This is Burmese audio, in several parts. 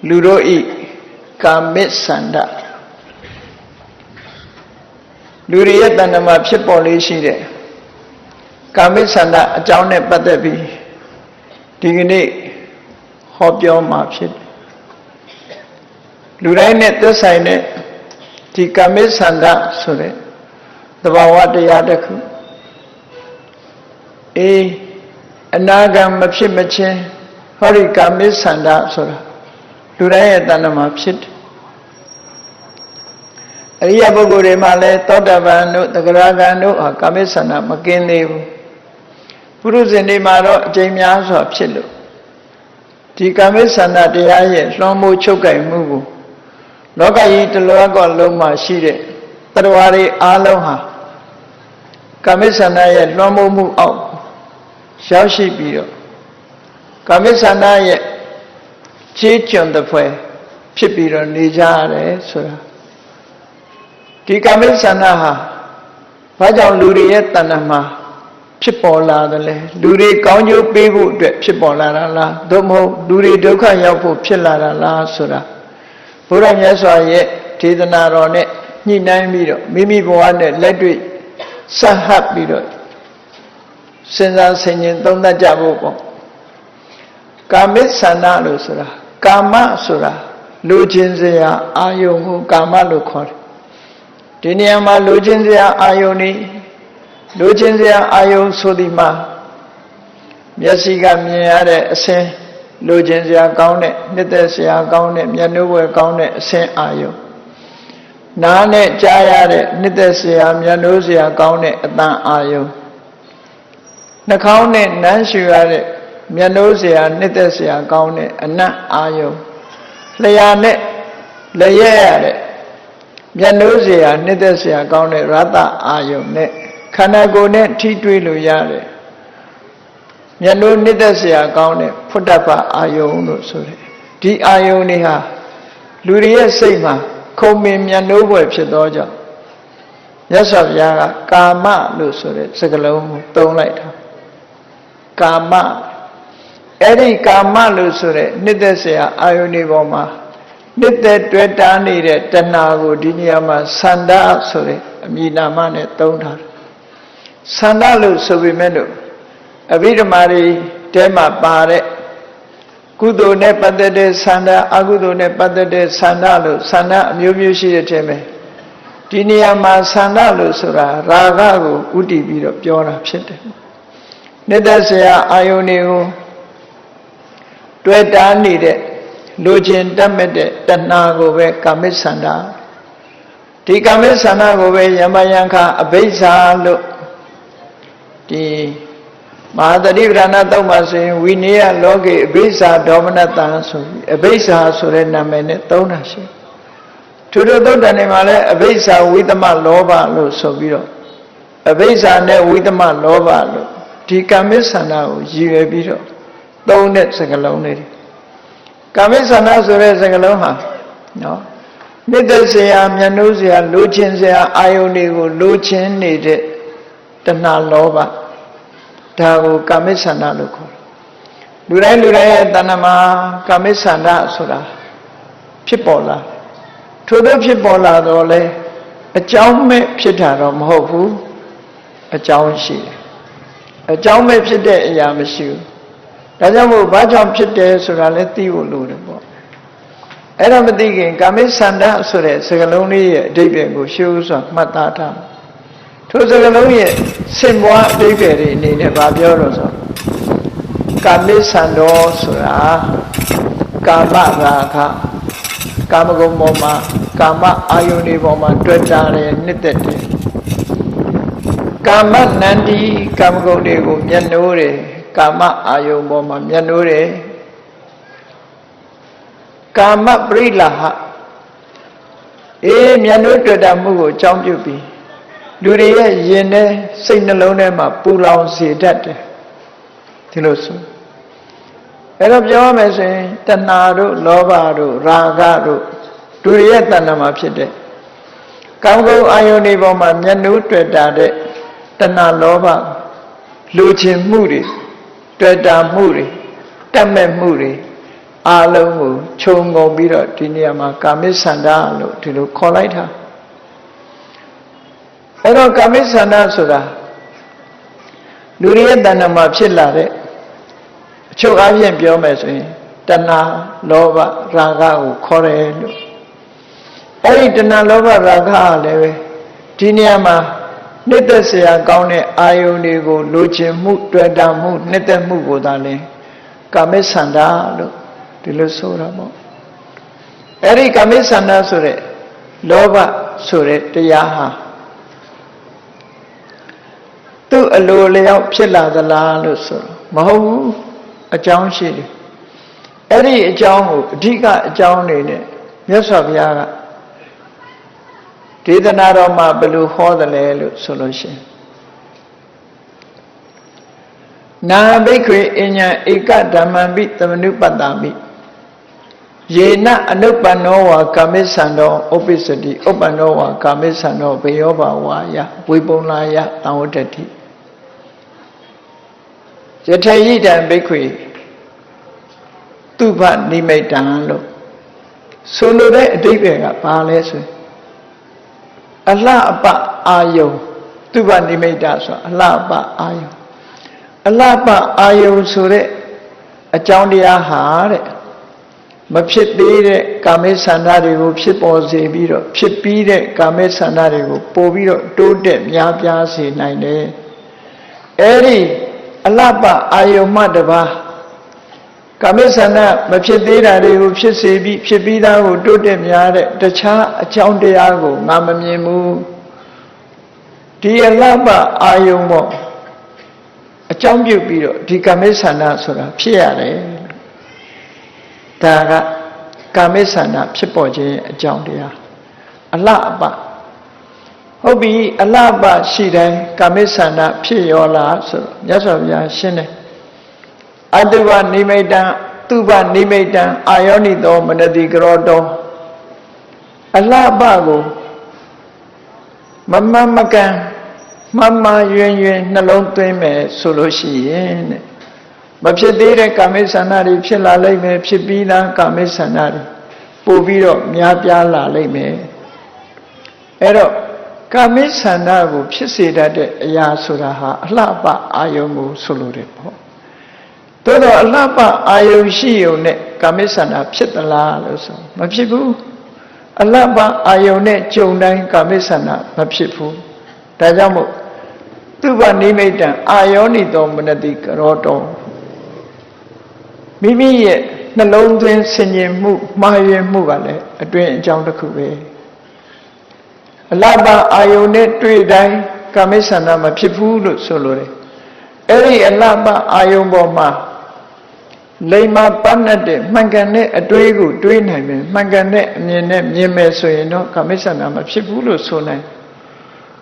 လူတို့ဤကာမိဆန္ဒလူတွေရဲ့တဏ္ဍာမှာဖြစ်ပေါ်လေးရှိတဲ့ကာမိဆန္ဒအကြောင်းနဲ့ပတ်သက်ပြီးဒီကနေ့ဟောပြောမှာဖြစ်တယ်လူတိုင်းနဲ့သက်ဆိုင်တဲ့ဒီကာမိဆန္ဒဆိုတဲ့သဘာဝတရားတစ်ခုအနာဂတ်မဖြစ်မချင်းဟောဒီကာမိဆန္ဒဆိုတာလူတိုင်းရဲ့တဏ္ဍာမှာဖြစ်တယ်အရိယပုဂ္ဂိုလ်တွေမှာလည်းသောတာပန်တို့သဂရဂံတို့ဟာကာမိဆန္ဒမကင်းသေးဘူးပုရုဇဉ်တွေမှာတော့အကျဉ်းများစွာဖြစ်လို့ဒီကာမိဆန္ဒတရားရဲ့လွှမ်းမိုးချုပ်ကိုင်မှုကိုလောကကြီးတစ်လောကလုံးမှာရှိတဲ့တရားတွေအားလုံးဟာကာမိဆန္ဒရဲ့လွှမ်းမိုးမှုအောက်ရောက်ရှိပြီးတော့ကာမိဆန္ဒရဲ့ခြေကျွံတဲ့ဖွယ်ဖြစ်ပြီးတော့နေကြရတယ်ဆိုတာဒီကာမိဆန္ဒဟာဘာကြောင့်လူတွေရဲ့တဏ္ဍာမှာဖြစ်ပေါ်လာတယ်လဲလူတွေကောင်းကျိုးပေးဖို့အတွက်ဖြစ်ပေါ်လာတာလားသို့မဟုတ်လူတွေဒုက္ခရောက်ဖို့ဖြစ်လာတာလားဆိုတာဘုရားမြတ်စွာရဲ့ဒေသနာတော်နဲ့ညှိနှိုင်းပြီးတော့မိမိဘဝနဲ့လက်တွေ့ဆက်ဟပ်ပြီးတော့စဉ်းစားဆင်ခြင်သုံးသပ်ကြဖို့ပေါ့ကာမိဆန္ဒလို့ဆိုတာကာမဆိုတာလူချင်းစရာအာယုံကိုကာမလို့ခေါ်တယ်ဒီနေရာမှာလူချင်းစရာအာယုန်นี่လူချင်းစရာအာယုန်ဆိုဒီမှာမျက်စိကမြင်ရတဲ့အစင်းလူချင်းစရာကောင်းတဲ့နှစ်သက်စရာကောင်းတဲ့မျက်နှာဝဲကောင်းတဲ့အစင်းအာယုန်နားနဲ့ကြားရတဲ့နှစ်သက်စရာမျက်နှာစရာကောင်းတဲ့အသံအာယုန်နှာခေါင်းနဲ့နမ်းရှူရတဲ့မျက်နှာစရာနှစ်သက်စရာကောင်းတဲ့အနတ်အာယုန်လျှာနဲ့လက်ရရတဲ့မျက်နှာစရာနှစ်သက်စရာကောင်းတဲ့ရတ္တအာယုန်နဲ့ခန္ဓာကိုယ်နဲ့ထိတွေ့လို့ရတယ်မျက်နှာနှစ်သက်စရာကောင်းတဲ့ဖုဒ္ဓဘာအာယုန်လို့ဆိုတယ်ဒီအာယုန်တွေဟာလူတွေရဲ့စိတ်မှာခုံမင်မျက်နှာဘွယ်ဖြစ်သောကြောင့်မြတ်စွာဘုရားကကာမလို့ဆိုတဲ့စကားလုံးကိုသုံးလိုက်တာကာမအဲ့ဒီကာမလို့ဆိုတဲ့နှစ်သက်စရာအာယုန်တွေပေါ်မှာနှစ်သက်တွေ့တာနေတဲ့တဏှာကိုဒီနေရာမှာဆန္ဒဆိုတဲ့အမည်နာမနဲ့သုံးထားတယ်ဆန္ဒလို့ဆိုပေမဲ့လို့အဘိဓမ္မာတွေတဲမှာပါတဲ့ကုသိုလ်နဲ့ပတ်သက်တဲ့ဆန္ဒအကုသိုလ်နဲ့ပတ်သက်တဲ့ဆန္ဒလို့ဆန္ဒအမျိုးမျိုးရှိတဲ့ထဲမှာဒီနေရာမှာဆန္ဒလို့ဆိုတာရာဂကိုဥတည်ပြီးတော့ပြောတာဖြစ်တယ်နှစ်သက်စရာအာယုန်တွေကိုတွေ့တာနေတဲ့လူချင်းတတ်မဲ့တဲ့တဏှာကိုပဲကာမိဆန္ဒဒီကာမိဆန္ဒကိုပဲယမယံခအဘိဇ္ဇာလို့ဒီမဟာသတိပဋ္ဌာန်သုံးပါဆိုရင်ဝိနည်းလောကေအဘိဇ္ဇာဒေါမနတံဆိုပြီးအဘိဇ္ဇာဆိုတဲ့နာမည်နဲ့သုံးတာရှိထို့သုတ္တန်တွေမှာလည်းအဘိဇ္ဇာဝိသမလောဘလို့ဆိုပြီးတော့အဘိဇ္ဇာနဲ့ဝိသမလောဘလို့ဒီကာမိဆန္ဒကိုရည်ရွယ်ပြီးတော့သုံးတဲ့စကားလုံးတွေကာမိဆန္ဒဆိုတဲ့စကားလုံးဟာနော်နှစ်သက်စရာမျက်နှာစရာလိုချင်စရာအာယုန်တွေကိုလိုချင်နေတဲ့တဏှာလောဘဒါကိုကာမိဆန္ဒလို့ခေါ်တယ်လူတိုင်းရဲ့တဏှာမှာကာမိဆန္ဒဆိုတာဖြစ်ပေါ်လာထို့သောဖြစ်ပေါ်လာတော့လေအကြောင်းမဲ့ဖြစ်တာတော့မဟုတ်ဘူးအကြောင်းရှိတယ်အကြောင်းမဲ့ဖြစ်တဲ့အရာမရှိဘူးဒါကြောင့်မို့ဘာကြောင့်ဖြစ်တယ်ဆိုတာလည်းသိဖို့လိုတယ်ပေါ့အဲ့ဒါမသိခင်ကာမိဆန္ဒဆိုတဲ့စကားလုံးလေးရဲ့အဓိပ္ပာယ်ကိုရှင်းဥစွာမှတ်သားထားထိုစကားလုံးရဲ့စင်ပွားအဓိပ္ပာယ်တွေအနေနဲ့ဗာပြောလို့ဆိုကာမိဆန္ဒောဆိုတာကာမရာဂကာမဂုဏ်ပေါ်မှာကာမအာယုန်တွေပေါ်မှာတွေ့တာတယ်နှစ်သက်တယ်ကာမနန္ဒီကာမဂုဏ်တွေကိုမျက်နှိုးတယ်ကာမအာယုန်ပေါ်မှာမျက်နှိုးတယ်ကာမပရိလဟမျက်နှိုးတွေ့တာမှုကိုအကြောင်းပြုပြီးလူတွေရဲ့ရင်ထဲစိတ်နှလုံးထဲမှာပူလောင်စေတတ်တယ်ဒီလိုဆိုအဲ့တော့ပြောရမယ်ဆိုရင်တဏှာတို့လောဘတို့ရာဂတို့လူတွေရဲ့တဏှာမှာဖြစ်တဲ့ကောင်းကောင်းအာယုန်တွေပေါ်မှာမျက်နှိုးတွေ့တာတဲ့တဏှာလောဘလူချင်းမှုတွေတွေ့တာမှုတွေတတ်မဲ့မှုတွေ အာလုံးကိုခြုံငုံပြီးတော့ဒီနေရာမှာကာမိဆန္ဒလို့ဒီလိုခေါ်လိုက်တာအဲ့တော့ကာမိဆန္ဒဆိုတာလူတွေရဲ့တဏ္ဍာမှာဖြစ်လာတဲ့အချုပ်အားဖြင့်ပြောမယ်ဆိုရင်တဏှာလောဘရာဂကိုခေါ်တယ်လို့အဲ့ဒီတဏှာလောဘရာဂကလည်းပဲဒီနေရာမှာနှစ်သက်เสียကောင်းတဲ့အာယုန်တွေကိုလိုချင်မှုတွေ့တာမှုနှစ်သက်မှုကိုသာလဲကာမိဆန္ဒလို့ဒီလိုဆိုတာပေါ့အဲ့ဒီကာမိဆန္ဒဆိုတဲ့လောဘဆိုတဲ့တရားဟာသူ့အလိုလျောက်ဖြစ်လာသလားလို့ဆိုတော့မဟုတ်ဘူးအကြောင်းရှိတယ်အဲ့ဒီအကြောင်းကိုအဓိကအကြောင်းနေနဲ့မြတ်စွာဘုရားကဒေသနာတော်မှာဘယ်လိုဟောတယ်လဲလို့ဆိုလို့ရှိရင်နာဘိက္ခွေအညာဧကဓမ္မံပိသမနုပတ္တာမိယေနအနုပ္ပန္နောဝါကာမိသန္တောဥပ္ပစ္စတိဥပ္ပန္နောဝါကာမိသန္တောဘေယောဘာဝါယဝိပုံလာယတံဝတ္တတိယထေယိတံဘိက္ခွေသူဘနိမိတံလို့ဆိုလိုတဲ့အဓိပ္ပာယ်ကဘာလဲဆိုရင်အလှအပအာယုံသူဘနိမိတဆိုအလှအပအာယုံအလှပအာယုံဆိုတဲ့အကြောင်းတရားဟာတဲ့မဖြစ်သေးတဲ့ကာမိဆန္ဒတွေကိုဖြစ်ပေါ်စေပြီးတော့ဖြစ်ပြီးတဲ့ကာမိဆန္ဒတွေကိုပို့ပြီးတော့တိုးတက်များပြားစေနိုင်တယ်အဲ့ဒီအလှပအာယုံမှတပါးကာမိဆန္ဒမဖြစ်သေးတာတွေကိုဖြစ်စေပြီးဖြစ်ပြီးသားကိုတိုးတက်များတဲ့တခြားအကြောင်းတရားကိုငါမမြင်ဘူးဒီအလှပအာယုံပေါ့အကြောင်းပြုပြီးတော့ဒီကာမိဆန္ဒဆိုတာဖြစ်ရတယ်ဒါကကာမိဆန္ဒဖြစ်ပေါ်ခြင်းအကြောင်းတရားအလှအပဟုတ်ပြီအလှအပရှိတိုင်းကာမိဆန္ဒဖြစ်ရောလားဆိုတော့မြတ်စွာဘုရားရှင်းတယ်အတုပနိမိတံသူပနိမိတံအာယောနိသောမနတိကရောတောအလှပကိုမမမကန်မမယွင်ယွင်နှလုံးသွင်းမယ်ဆိုလို့ရှိရင်တဲ့မဖြစ်သေးတဲ့ကာမိဆန္ဒတွေဖြစ်လာလိမ့်မယ်ဖြစ်ပြီးသားကာမိဆန္ဒတွေပို့ပြီးတော့များပြားလာလိမ့်မယ်အဲ့တော့ကာမိဆန္ဒကိုဖြစ်စေတတ်တဲ့အရာဆိုတာဟာအလှပအာယုံကိုဆိုလိုတယ်ပေါ့သို့တော့အလှပအာယုံရှိုံနဲ့ကာမိဆန္ဒဖြစ်သလားလို့ဆိုမဖြစ်ဘူးအလှပအာယုံနဲ့ကြုံတိုင်းကာမိဆန္ဒမဖြစ်ဘူးဒါကြောင့်မို့သူဘနိမိတံအာယောနိသောမနတိကရောတောမိမိရဲ့နှလုံးသွင်းဆင်ញင်မှုမှားယွင်းမှုကလည်းအတွင်းအကြောင်းတစ်ခုပဲအလှပအာယုန်နဲ့တွေ့တိုင်းကာမိဆန္ဒမဖြစ်ဘူးလို့ဆိုလိုတယ်အဲ့ဒီအလှပအာယုန်ပေါ်မှာလိမ္မာပတ်တဲ့မှန်ကန်တဲ့အတွေးကိုတွေးနိုင်မယ်မှန်ကန်တဲ့အမြင်နဲ့မြင်မယ်ဆိုရင်တော့ကာမိဆန္ဒမဖြစ်ဘူးလို့ဆိုနိုင်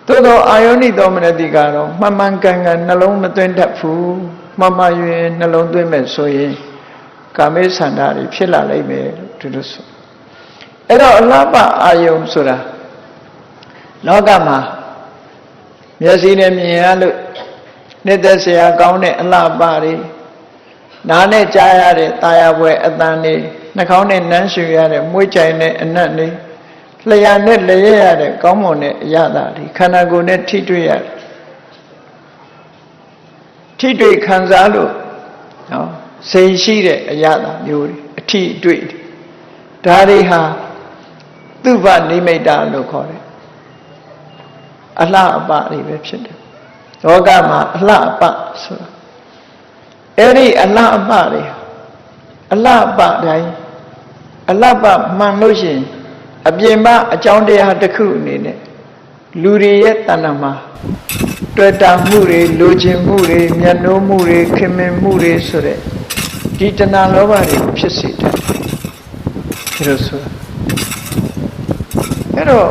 သို့တော့အာယောနိသောမနတိကတော့မှန်မှန်ကန်ကန်နှလုံးမသွင်းတတ်ဘူးမှန်မှန်ရင်နှလုံးသွင်းမယ်ဆိုရင်ကာမိဆန္ဒတွေဖြစ်လာလိမ့်မယ်လို့ဒီလိုဆိုအဲ့တော့အလှပအာယုံဆိုတာလောကမှာမျက်စိနဲ့မြင်ရလို့နှစ်သက်စရာကောင်းတဲ့အလှပတွေနားနဲ့ကြားရတဲ့တာယာပွဲအသံတွေနှာခေါင်းနဲ့နမ်းရှူရတဲ့မွေးကြိုင်တဲ့အနတ်တွေလျှာနဲ့လျက်ရတဲ့ကောင်းမွန်တဲ့အရာတွေခန္ဓာကိုယ်နဲ့ထိတွေ့ရထိတွေ့ခံစားလို့နော်စိတ်ရှိတဲ့အရာမျိုးတွေအထိအတွေ့ဒါတွေဟာသူဘနိမိတလို့ခေါ်တယ်အလှအပတွေပဲဖြစ်တယ်လောကမှာအလှအပဆိုတာအဲ့ဒီအလှအပတွေအလှအပတိုင်းအလှပမှန်လို့ရှိရင်အပြင်မှာအကြောင်းတရားတစ်ခုအနေနဲ့လူတွေရဲ့တဏ္ဍာမှာတွေ့တာမှုတွေလိုချင်မှုတွေမျက်နှိုးမှုတွေခင်မင်မှုတွေဆိုတဲ့ဒီတဏှာလောဘတွေကိုဖြစ်စေတတ်တယ်ဒါလို့ဆိုတာအဲ့တော့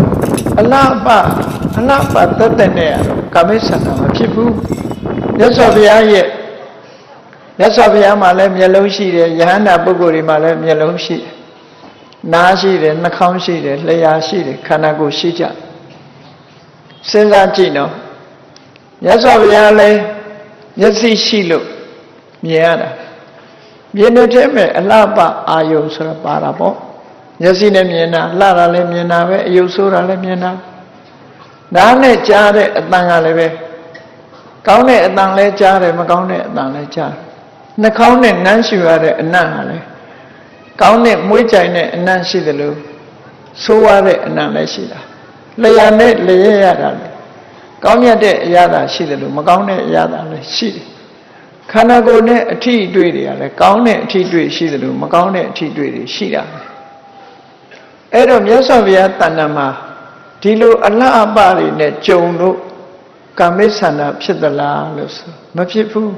အလှပတတ်တဲ့နဲ့ကတော့ကာမိဆန္ဒမဖြစ်ဘူးမြတ်စွာဘုရားရဲ့မြတ်စွာဘုရားမှာလည်းမျက်လုံးရှိတယ်ယဟန္တာပုဂ္ဂိုလ်တွေမှာလည်းမျက်လုံးရှိတယ်နားရှိတယ်နှာခေါင်းရှိတယ်လျှာရှိတယ်ခန္ဓာကိုယ်ရှိကြစဉ်းစားကြည့်နော်မြတ်စွာဘုရားလည်းမျက်စိရှိလို့မြင်ရတာ မြင်တဲ့မဲ့အလှပအာယုံဆိုတာပါတာပေါ့မျက်စိနဲ့မြင်တာလှတာလည်းမြင်တာပဲအယုတ်ဆိုးတာလည်းမြင်တာနားနဲ့ကြားတဲ့အတန်ကလည်းပဲကောင်းတဲ့အတန်လည်းကြားတယ်မကောင်းတဲ့အတန်လည်းကြားနှာခေါင်းနဲ့နမ်းရှူရတဲ့အနံ့ကလည်းကောင်းတဲ့မွေးကြိုင်တဲ့အနံ့ရှိတယ်လို့ဆိုးရတဲ့အနံ့လည်းရှိတာလျာနဲ့လျက်ရတာလေကောင်းမြတ်တဲ့အရာသာရှိတယ်လို့မကောင်းတဲ့အရာသာလည်းရှိတယ်ခန္ဓာကိုယ်နဲ့အထီးအတွေ့တွေကလည်းကောင်းတဲ့အထီးအတွေ့ရှိတယ်လို့မကောင်းတဲ့အထီးအတွေ့တွေရှိတာအဲ့တော့မြတ်စွာဘုရားတဏ္ဍာမှာဒီလိုအလှအပတွေနဲ့ကြုံလို့ကာမိဆန္ဒဖြစ်သလားလို့ဆိုမဖြစ်ဘူး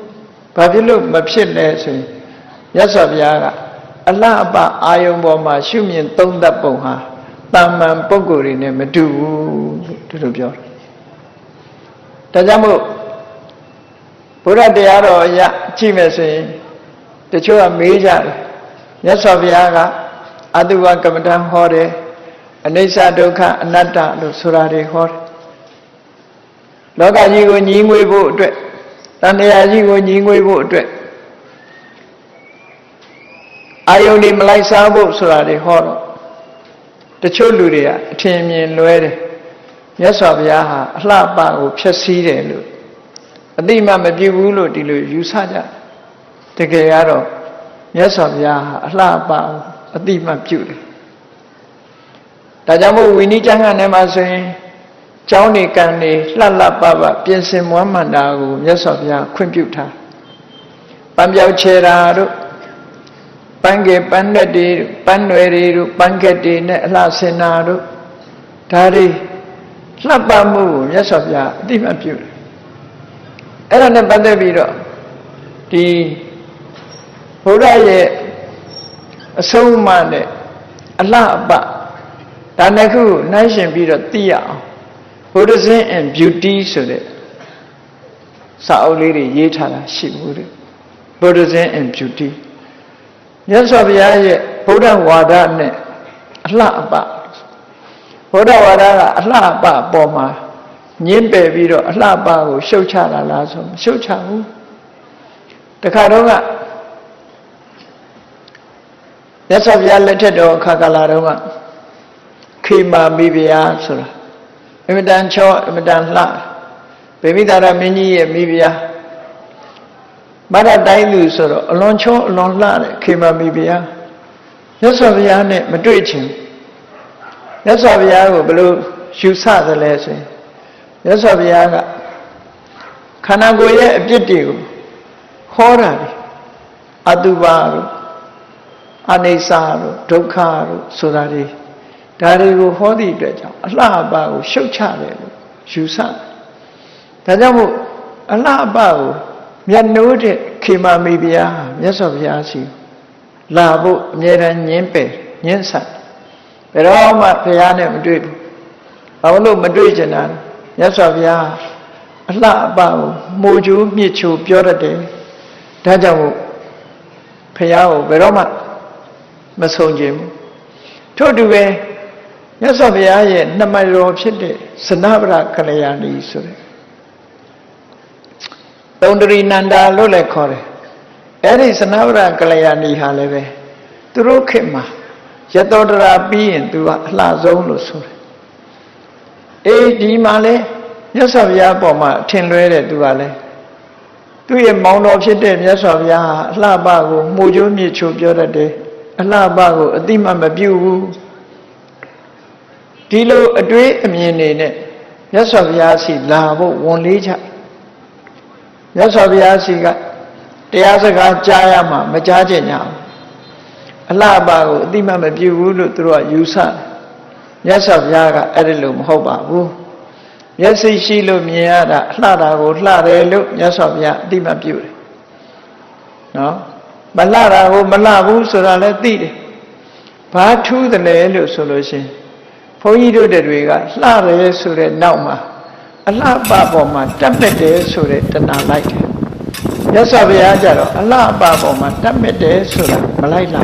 ဘာဖြစ်လို့မဖြစ်လဲဆိုရင်မြတ်စွာဘုရားကအလှအပအာယုံပေါ်မှာရှုမြင်သုံးသပ်ပုံဟာတာမန်ပုဂ္ဂိုလ်တွေနဲ့မတူဘူးလို့ပြောတယ်ဒါကြောင့်မို့ဘုရားတရားတော်အရကြည့်မယ်ဆိုရင်တချို့ကမေးကြတယ်မြတ်စွာဘုရားကအတုဝကမ္မဋ္ဌာန်းဟောတယ်အနိစ္စဒုက္ခအနတ္တလို့ဆိုတာတွေဟောတယ်လောကကြီးကိုညီငွေဖို့အတွက်တဏှာကြီးကိုညီငွေဖို့အတွက်အာယုန်ဒီမလိုက်စားဖို့ဆိုတာတွေဟောတော့တချို့လူတွေကအထင်မြင်လွဲတယ်မြတ်စွာဘုရားဟာအလှပကိုဖျက်ဆီးတယ်လို့အတိမမပြုဘူးလို့ဒီလိုယူဆကြတကယ်ကတော့မြတ်စွာဘုရားဟာအလှပကိုအတိမပြုတယ်ဒါကြောင့်မို့ဝိနည်းကျမ်းဂန်ထဲမှာဆိုရင်ကျောင်းနေကံနေလှလှပပပြင်ဆင်မွမ်းမံတာကိုမြတ်စွာဘုရားခွင့်ပြုထားပန်းပြောက်ချေတာတို့ပန်းကေပန်းလက်တွေပန်းနွယ်တွေတို့ပန်းကက်တွေနဲ့အလှဆင်တာတို့ဒါတွေလှပမှုကိုမြတ်စွာဘုရားအတိမပြုတယ်အဲ့ဒါနဲ့ပတ်သက်ပြီးတော့ဒီဘုရားရဲ့အဆုံးအမနဲ့အလှအပဒါနှစ်ခုနှိုင်းရှင်ပြီးတော့သိရအောင် Buddhism and Beauty ဆိုတဲ့စာအုပ်လေးတွေရေးထားတာရှိဘူးတဲ့ Buddhism and Beauty မြတ်စွာဘုရားရဲ့ဗုဒ္ဓဝါဒနဲ့အလှအပဗုဒ္ဓဝါဒကအလှအပအပေါ်မှာညင်းပယ်ပြီးတော့အလှပကိုရှုတ်ချတာလားဆိုမရှုတ်ချဘူးတခါတော့ကမြတ်စွာဘုရားလက်ထက်တော်အခါကာလတုန်းကခေမာမိဖုရားဆိုတာအမတန်ချောအမတန်လှဗေမိသာရမင်းကြီးရဲ့မိဖုရားမရတိုင်းသူဆိုတော့အလွန်ချောအလွန်လှတဲ့ခေမာမိဖုရားမြတ်စွာဘုရားနဲ့မတွေ့ချင်မြတ်စွာဘုရားကိုဘယ်လိုယူဆသလဲဆိုရင်မြတ်စွာဘုရားကခန္ဓာကိုယ်ရဲ့အပြစ်တွေကိုဟောတာလေအတုပါတို့အနိစ္စတို့ဒုက္ခတို့ဆိုတာတွေဒါတွေကိုဟောသည့်အတွက်ကြောင့်အလှအပကိုရှုတ်ချတယ်လို့ယူဆတယ်ဒါကြောင့်မို့အလှအပကိုမျက်နှိုးတဲ့ခေမာမိဖုရားမြတ်စွာဘုရားရှိလာဖို့အမြဲတမ်းညင်းပယ်ညင်းဆန်ဘယ်တော့မှဘုရားနဲ့မတွေ့ဘူးဘာလို့မတွေ့ကြတာမြတ်စွာဘုရားအလှအပကိုမှုချိုးမြစ်ချိုးပြောတတ်တယ်ဒါကြောင့်မို့ဘုရားကိုဘယ်တော့မှမဆုံးခြင်းဘူးထို့တူပဲမြတ်စွာဘုရားရဲ့နှမတော်ဖြစ်တဲ့စနဗရကလျာဏီဆိုတဲ့သုံးတရီနန္ဒာလို့လည်းခေါ်တယ်အဲ့ဒီစနဗရကလျာဏီဟာလည်းပဲသူတို့ခေတ်မှာရတောတရာပြီးရင်သူကအလှဆုံးလို့ဆိုတယ်အေးဒီမှာလဲမြတ်စွာဘုရားပေါ်မှာထင်လွဲတဲ့သူကလည်းသူ့ရဲ့မောင်တော်ဖြစ်တဲ့မြတ်စွာဘုရားဟာအလှပကိုမှုချိုးမြစ်ချိုးပြောတတ်တယ်အလှပကိုအတိမမပြုဘူးဒီလိုအတွေးအမြင်တွေနဲ့မြတ်စွာဘုရားရှိလာဖို့ဝန်လေးချမြတ်စွာဘုရားရှိကတရားစကားကြားရမှမကြားကြညာအလှပကိုအတိမမပြုဘူးလို့သူတို့ကယူဆမြတ်စွာဘုရားကအဲ့ဒီလိုမဟုတ်ပါဘူးမျက်စိရှိလို့မြင်ရတာလှတာကိုလှတယ်လို့မြတ်စွာဘုရားအတိမပြုတယ်နော်မလှတာကိုမလှဘူးဆိုတာလည်းသိတယ်ဘာထူးတယ်လဲလို့ဆိုလို့ရှိရင်ဘုန်းကြီးတို့တွေကလှတယ်ဆိုတဲ့နောက်မှာအလှပပေါ်မှာတက်မဲ့တယ်ဆိုတဲ့တဏှာလိုက်တယ်မြတ်စွာဘုရားကြတော့အလှပပေါ်မှာတက်မဲ့တယ်ဆိုတာမလိုက်လာ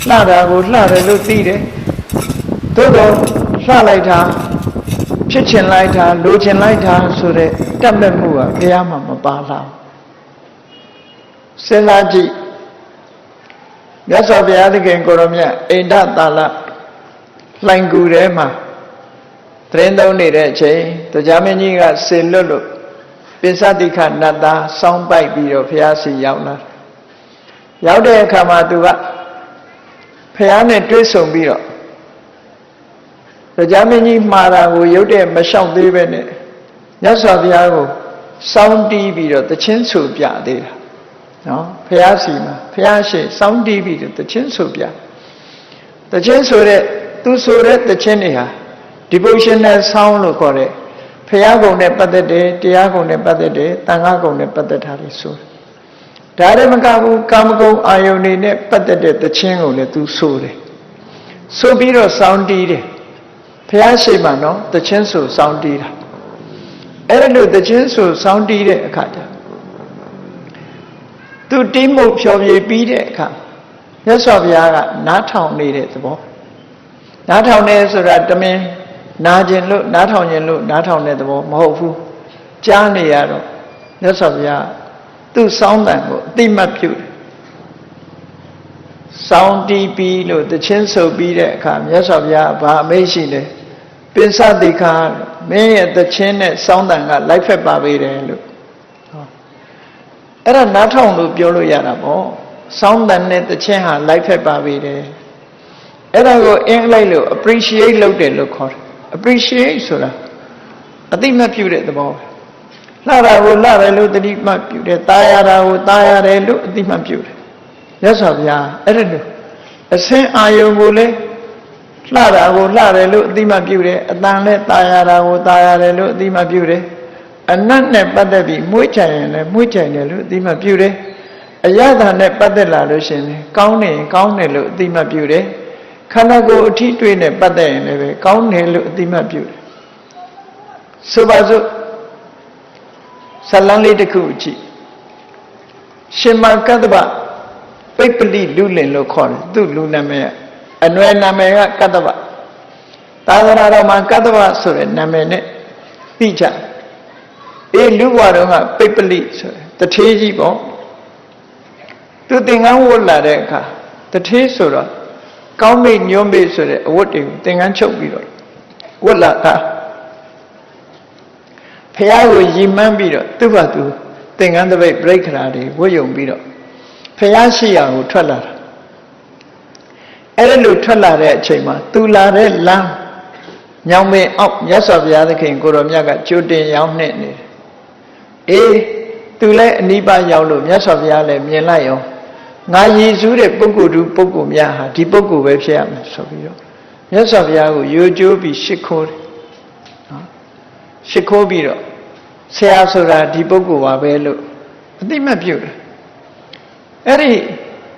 လှတာကိုလှတယ်လို့သိတယ်သို့တော့လှလိုက်တာဖြစ်ချင်လိုက်တာလိုချင်လိုက်တာဆိုတဲ့တက်မဲ့မှုကဘုရားမှာမပါလာစဉ်းစားကြည့် မြတ်စွာဘုရားသခင်ကိုရောမြတ်အိန္ဒသာလလှိုင်ကူထဲမှာသတင်းသုံးနေတဲ့အချိန်တရားမင်းကြီးကဆေလွတ်လို့ပိစတိခနတ်သားစောင်းပိုက်ပြီးတော့ဘုရားစီရောက်လာရောက်တဲ့အခါမှာသူကဘုရားနဲ့တွေ့ဆုံပြီးတော့တရားမင်းကြီးမှားတာကိုရုပ်တဲ့မလျှောက်သေးပဲနဲ့မြတ်စွာဘုရားကိုစောင်းတီးပြီးတော့တခြင်းဆိုပြသေးတာနော်ဘုရားစီမှာဘုရားရှိစောင်းတီးပြီးတော့တခြင်းဆိုပြတခြင်းဆိုတဲ့သူဆိုတဲ့တခြင်းတွေဟာ devotional sound လို့ခေါ်တဲ့ဘုရားကုံနဲ့ပတ်သက်တယ်တရားကုံနဲ့ပတ်သက်တယ်တန်ခါကုံနဲ့ပတ်သက်တာတွေဆိုဒါလည်းမကဘူးကာမဂုဏ်အာယုန်တွေနဲ့ပတ်သက်တဲ့တခြင်းကိုလည်းသူဆိုတယ်ဆိုပြီးတော့စောင်းတီးတယ်ဘုရားရှိမှာနော်တခြင်းဆိုစောင်းတီးတာအဲ့လိုတခြင်းဆိုစောင်းတီးတဲ့အခါကျသူတီးမှုဖြောပြပြီးတဲ့အခါမြတ်စွာဘုရားကနားထောင်နေတဲ့သဘောနားထောင်နေဆိုတာတမင်နာကျင်လို့နားထောင်ခြင်းလို့နားထောင်တဲ့သဘောမဟုတ်ဘူးကြားနေရတော့မြတ်စွာဘုရားသူ့စောင်းတန်ကိုအတိမတ်ပြုတယ်စောင်းတီးပြီးလို့တခြင်းဆိုပြီးတဲ့အခါမြတ်စွာဘုရားဘာအမိန့်ရှိလဲပိစတိခာမင်းရဲ့တခြင်းနဲ့စောင်းတန်ကလိုက်ဖက်ပါပေတယ်လို့အဲ့ဒါနားထောင်လို့ပြောလို့ရတာပေါ့စောင်းတန်နဲ့တခြင်းဟာလိုက်ဖက်ပါပေတယ်အဲ့ဒါကိုအင်္ဂလိပ်လို appreciate လုပ်တယ်လို့ခေါ်တယ် appreciate ဆိုတာအတိမတ်ပြုတဲ့သဘောလှတာကိုလှတယ်လို့တတိမတ်ပြုတယ်တာယာတာကိုတာယာတယ်လို့အတိမတ်ပြုတယ်မြတ်စွာဘုရားအဲ့ဒါလို့အစင်းအာယုံကိုလည်းလှတာကိုလှတယ်လို့အတိမတ်ပြုတယ်အတန်နဲ့တာယာတာကိုတာယာတယ်လို့အတိမတ်ပြုတယ်အနတ်နဲ့ပတ်သက်ပြီးမွေးချင်ရင်လည်းမွေးချင်တယ်လို့အတိမတ်ပြုတယ်အယတာနဲ့ပတ်သက်လာလို့ရှင်လေကောင်းနေရင်ကောင်းတယ်လို့အတိမတ်ပြုတယ်ခန္ဓာကိုယ်အထီးတွေ့နဲ့ပတ်သက်ရင်လည်းပဲကောင်းတယ်လို့အတိမတ်ပြုတယ်ဆိုပါစို့ဇလန်းလေးတစ်ခုကြည့်ရှင်မကတ္တဗပိပ္ပလိလူလင်လို့ခေါ်တယ်သူ့လူနာမည်အနွယ်နာမည်ကကတ္တဗသာသနာတော်မှာကတ္တဗဆိုတဲ့နာမည်နဲ့သိကြလူဘဝတော်ကပိပ္ပလိဆိုတယ်တထေးကြီးပေါ့သူသင်္ကန်းဝတ်လာတဲ့အခါတထေးဆိုတော့ကောင်းမိတ်ညွှန်းမိတ်ဆိုတဲ့အဝတ်တွေကိုသင်္ကန်းချုပ်ပြီးတော့ဝတ်လာတာဖះကိုရည်မှန်းပြီးတော့သူ့ဘာသူသင်္ကန်းတပိတ်ပြိခရာတွေဝတ်ယုံပြီးတော့ဖះရှိရာကိုထွက်လာတာအဲ့ဒါလို့ထွက်လာတဲ့အချိန်မှာသူလာတဲ့လမ်းညောင်ပင်အောက်မြတ်စွာဘုရားသခင်ကိုရောမြတ်ကကြိုတင်ရောက်နေတယ်အေးသူလည်းအနိဗ္ဗာန်ရောက်လို့မြတ်စွာဘုရားလည်းမြင်လိုက်ရောငါရည်စူးတဲ့ပုဂ္ဂိုလ်သူပုဂ္ဂိုလ်များဟာဒီပုဂ္ဂိုလ်ပဲဖြစ်ရမယ်ဆိုပြီးတော့မြတ်စွာဘုရားကိုယိုကျိုးပြီးရှ िख ိုးတယ်နော်ရှ िख ိုးပြီးတော့ဆရာဆိုတာဒီပုဂ္ဂိုလ်ပါပဲလို့အတိမတ်ပြုတယ်အဲ့ဒီ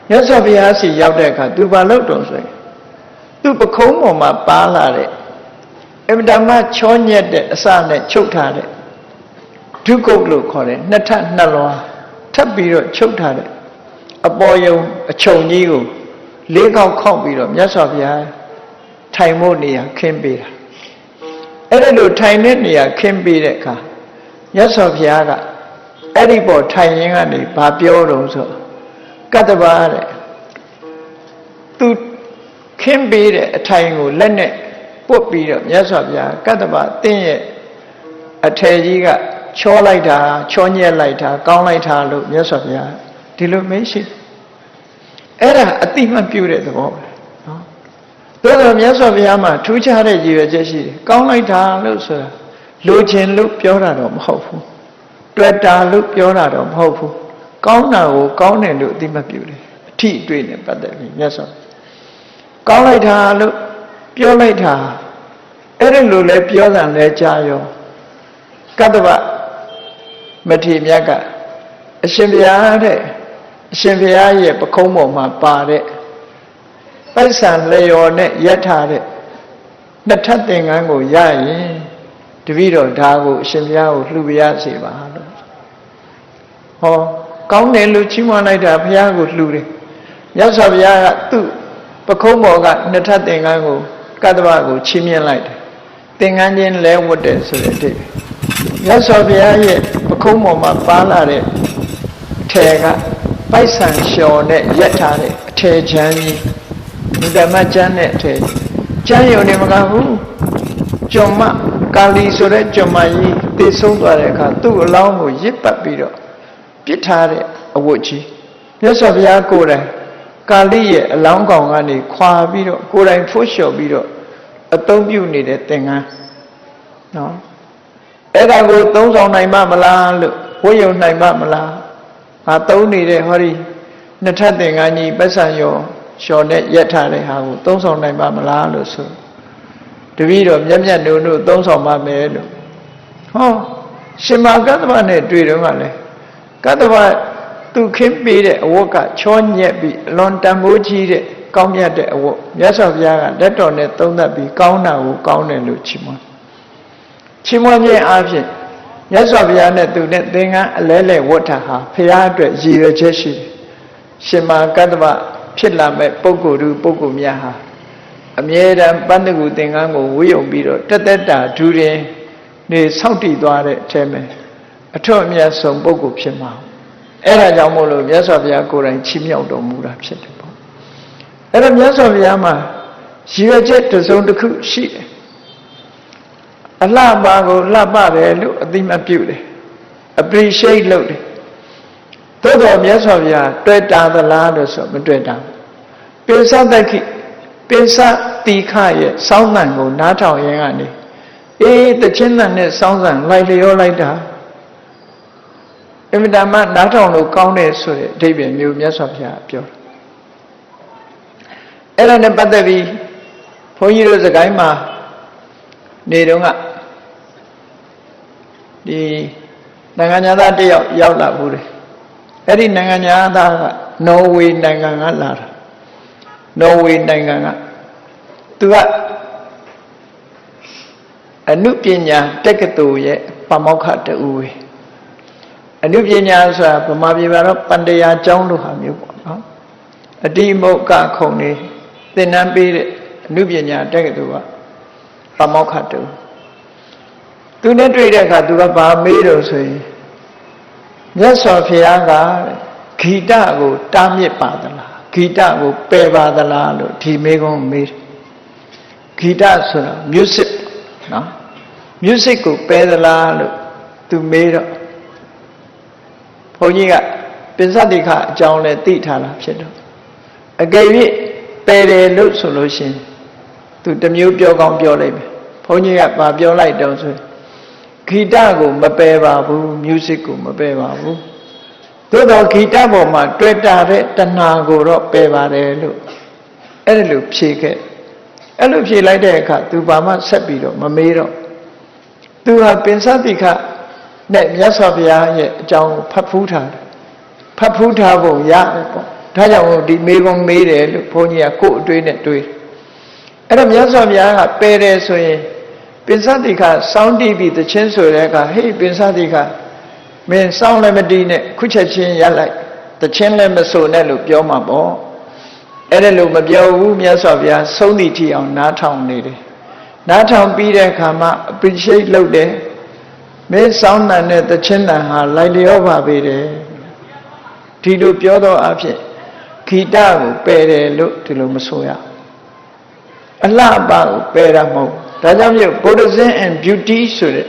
မြတ်စွာဘုရားစီရောက်တဲ့အခါသူဘာလုပ်တော့ဆိုရင်သူ့ပခုံးပေါ်မှာပါလာတဲ့အမတမချောညက်တဲ့အစနဲ့ချုပ်ထားတဲ့ဒုက္ကုတ်လို့ခေါ်တယ်နှစ်ထပ်နှစ်လွာထပ်ပြီးတော့ချုပ်ထားတဲ့အပေါ်ယုံအချုံကြီးကိုလေးခေါက်ခောက်ပြီးတော့မြတ်စွာဘုရားထိုင်ဖို့နေရာခင်းပေးတာအဲ့ဒါလို့ထိုင်တဲ့နေရာခင်းပေးတဲ့အခါမြတ်စွာဘုရားကအဲ့ဒီပေါ်ထိုင်ရင်းကနေဘာပြောတော့ဆိုကတ္တဗတဲ့သူခင်းပေးတဲ့အထိုင်ကိုလက်နဲ့ပုတ်ပြီးတော့မြတ်စွာဘုရားကတ္တဗတင်းရဲ့အထယ်ကြီးကချောလိုက်တာချောညက်လိုက်တာကောင်းလိုက်တာလို့မြတ်စွာဘုရားဒီလိုမရှိအဲ့ဒါအတိမတ်ပြုတဲ့သဘောပဲနော်ဒါတော့မြတ်စွာဘုရားမှာထူးခြားတဲ့ရည်ရွယ်ချက်ရှိတယ်ကောင်းလိုက်တာလို့ဆိုတာလိုချင်လို့ပြောတာတော့မဟုတ်ဘူးတွေ့တာလို့ပြောတာတော့မဟုတ်ဘူးကောင်းတာကိုကောင်းတယ်လို့အတိမတ်ပြုတယ်အထီးအတွေ့နဲ့ပတ်သက်ပြီးမြတ်စွာကောင်းလိုက်တာလို့ပြောလိုက်တာအဲ့ဒါလို့လည်းပြောတယ်လဲကြားရောကတ္တဗမထေရမြတ်ကအရှင်ဘုရားတဲ့အရှင်ဘုရားရဲ့ပခုံးပေါ်မှာပါတဲ့ပိုက်ဆံလျော်နဲ့ရက်ထားတဲ့နှစ်ထပ်သင်္ကန်းကိုရရင်တပည့်တော်ဒါကိုအရှင်ဘုရားကိုလှူပြရစေပါလို့ဟောကောင်းတယ်လို့ချီးမွမ်းလိုက်တာဘုရားကိုလှူတယ်မြတ်စွာဘုရားကသူ့ပခုံးပေါ်ကနှစ်ထပ်သင်္ကန်းကိုကတ္တဗကိုချီးမြှင့်လိုက်တယ်သင်္ကန်းချင်းလဲဝတ်တယ်ဆိုတဲ့အဓိပ္ပာယ်မြတ်စွာဘုရားရဲ့ပခုံးပေါ်မှာပါလာတဲ့ထဲကပ ပိုက်ဆံလျှော်နဲ့ရက်ထားတဲ့အထည်ချမ်းကြီးဓမ္မကျမ်းနဲ့အထည်ကျမ်းယုံနေမကဘူးကျွန်မကာလီဆိုတဲ့ကျွန်မကြီးသိဆုံးသွားတဲ့အခါသူ့အလောင်းကိုရစ်ပတ်ပြီးတော့ပြစ်ထားတဲ့အဝတ်ကြီးမြတ်စွာဘုရားကိုယ်တိုင်ကာလိရဲ့အလောင်းကောင်ကနေခွာပြီးတော့ကိုယ်တိုင်ဖို့လျှော်ပြီးတော့အသုံးပြုနေတဲ့သင်္ကန်းနော်အဲ့ဒါကိုသုံးဆောင်နိုင်မှမလားလို့ဝိယုံနိုင်မှမလားငါသုံးနေတဲ့ဟောဒီနှစ်ထပ်သင်္ကန်းကြီးပတ်စံရောလျှော်နဲ့ရက်ထားတဲ့ဟာကိုသုံးဆောင်နိုင်မှမလားလို့ဆိုတပည့်တော်မျက်မျက်နှုံတို့သုံးဆောင်ပါမယ်လို့ဟောရှင်မကတ္တဗနဲ့တွေ့တော့ကလည်းကတ္တဗသူခင်းပေးတဲ့အဝတ်ကချောညက်ပြီးအလွန်တန်ဖိုးကြီးတဲ့ကောင်းမြတ်တဲ့အဝတ်မြတ်စွာဘုရားကလက်တော်နဲ့သုံးသပ်ပြီးကောင်းတာကိုကောင်းတယ်လို့ချီးမွမ်းခြင်းအားဖြင့်မြတ်စွာဘုရားနဲ့သူနဲ့သင်္ကန်းအလဲလဲဝတ်တာဟာဘုရားအတွက်ရည်ရွယ်ချက်ရှိတယ်ရှင်မကတ္တဗဖြစ်လာမဲ့ပုဂ္ဂိုလ်သူပုဂ္ဂိုလ်များဟာအမြဲတမ်းပန်းတကူသင်္ကန်းကိုဝေယုံပြီးတော့တက်တက်တာဒူရင်နေဆောက်တည်သွားတဲ့အထဲမှာအထွတ်အမြတ်ဆုံးပုဂ္ဂိုလ်ဖြစ်မှာအဲ့ဒါကြောင့်မို့လို့မြတ်စွာဘုရားကိုယ်တိုင်ချီးမြှောက်တော်မူတာဖြစ်တယ်ပေါ့အဲ့ဒါမြတ်စွာဘုရားမှာရည်ရွယ်ချက်တစ်စုံတစ်ခုရှိတယ်အလှပါကိုလှပတယ်လို့အသိမှတ်ပြုတယ် appreciate လုပ်တယ်သို့တော်မြတ်စွာဘုရားတွေ့တာသလားလို့ဆိုမတွေ့တာပိဿတက္ခိပိဿတိခရဲ့စောင်းသံကိုနားထောင်ရင်းကနေတချင်းသံနဲ့စောင်းသံလိုက်လျောလိုက်တာအမြဲတမ်းနားထောင်လို့ကောင်းတယ်ဆိုတဲ့အဓိပ္ပာယ်မျိုးမြတ်စွာဘုရားပြောတယ်အဲ့ဒါနဲ့ပတ်သက်ပြီးဘုန်းကြီးတို့စကိုင်းမှာနေတော့ကဒီနိုင်ငံသားတယောက်ရောက်လာဘူးတယ်အဲ့ဒီနိုင်ငံသားကနော်ဝေနိုင်ငံကလာတာနော်ဝေနိုင်ငံကသူကအနုပညာတက္ကသိုလ်ရဲ့ပါမောက္ခတူဝေအနုပညာဆိုတာဗမာပြည်မှာတော့ပန္တရားကျောင်းလိုဟာမျိုးပေါ့နော်အတိမုတ်ကခုံနေသင်တန်းပေးတဲ့အနုပညာတက္ကသိုလ်ကပါမောက္ခတူသူနဲ့တွေ့တဲ့အခါသူကဘာမေးတော့ဆိုရင်မြတ်စွာဘုရားကဂီတကိုတားမြစ်ပါသလားဂီတကိုပယ်ပါသလားလို့ဒီမေးခွန်းမေးတယ်ဂီတဆိုတာ music နော် music ကိုပယ်သလားလို့သူမေးတော့ဘုန်းကြီးကပိဿတိခအကြောင်းလည်းသိထားတာဖြစ်တော့အကယ်၍ပယ်တယ်လို့ဆိုလို့ရှိရင်သူတစ်မျိုးပြောကောင်းပြောလိုက်မယ်ဘုန်းကြီးကဗာပြောလိုက်တော့ဆိုဂီတကိုမပယ်ပါဘူး music ကိုမပယ်ပါဘူးသို့တော့ဂီတပေါ်မှာတွေ့တာတဲ့တဏှာကိုတော့ပယ်ပါတယ်လို့အဲ့ဒါလို့ဖြေခဲ့အဲ့လိုဖြေလိုက်တဲ့အခါသူဘာမှဆက်ပြီးတော့မမေးတော့သူဟာပိဿတိခနဲ့မြတ်စွာဘုရားရဲ့အကြောင်းဖတ်ဖူးထားတယ်ဖတ်ဖူးထားဖို့ရတယ်ပေါ့ဒါကြောင့်ဒီမေးခွန်းမေးတယ်လို့ဘုန်းကြီးကကိုယ်အတွေ့နဲ့တွေ့အဲ့တော့မြတ်စွာဘုရားကပယ်တယ်ဆိုရင်ပိဿတိခစောင်းတီးပြီးသချင်းဆိုတဲ့အခါဟေးပိဿတိခမင်းစောင်းလည်းမတီးနဲ့ခုချက်ချင်းရပ်လိုက်သချင်းလည်းမဆိုနဲ့လို့ပြောမှာပေါ့အဲ့ဒါလို့မပြောဘူးမြတ်စွာဘုရားဆုံးသည့်ထိအောင်နားထောင်နေတယ်နားထောင်ပြီးတဲ့အခါမှာ appreciate လုပ်တယ်မင်းစောင်းတန်တဲ့သချင်းတန်ဟာလိုက်လျောပါပေတယ်ဒီလိုပြောတော့အဖြစ်ဂီတကိုပယ်တယ်လို့ဒီလိုမဆိုရအလှပကိုပယ်တာမဟုတ်ဒါကြောင့်မို့ Buddhism and Beauty ဆိုတဲ့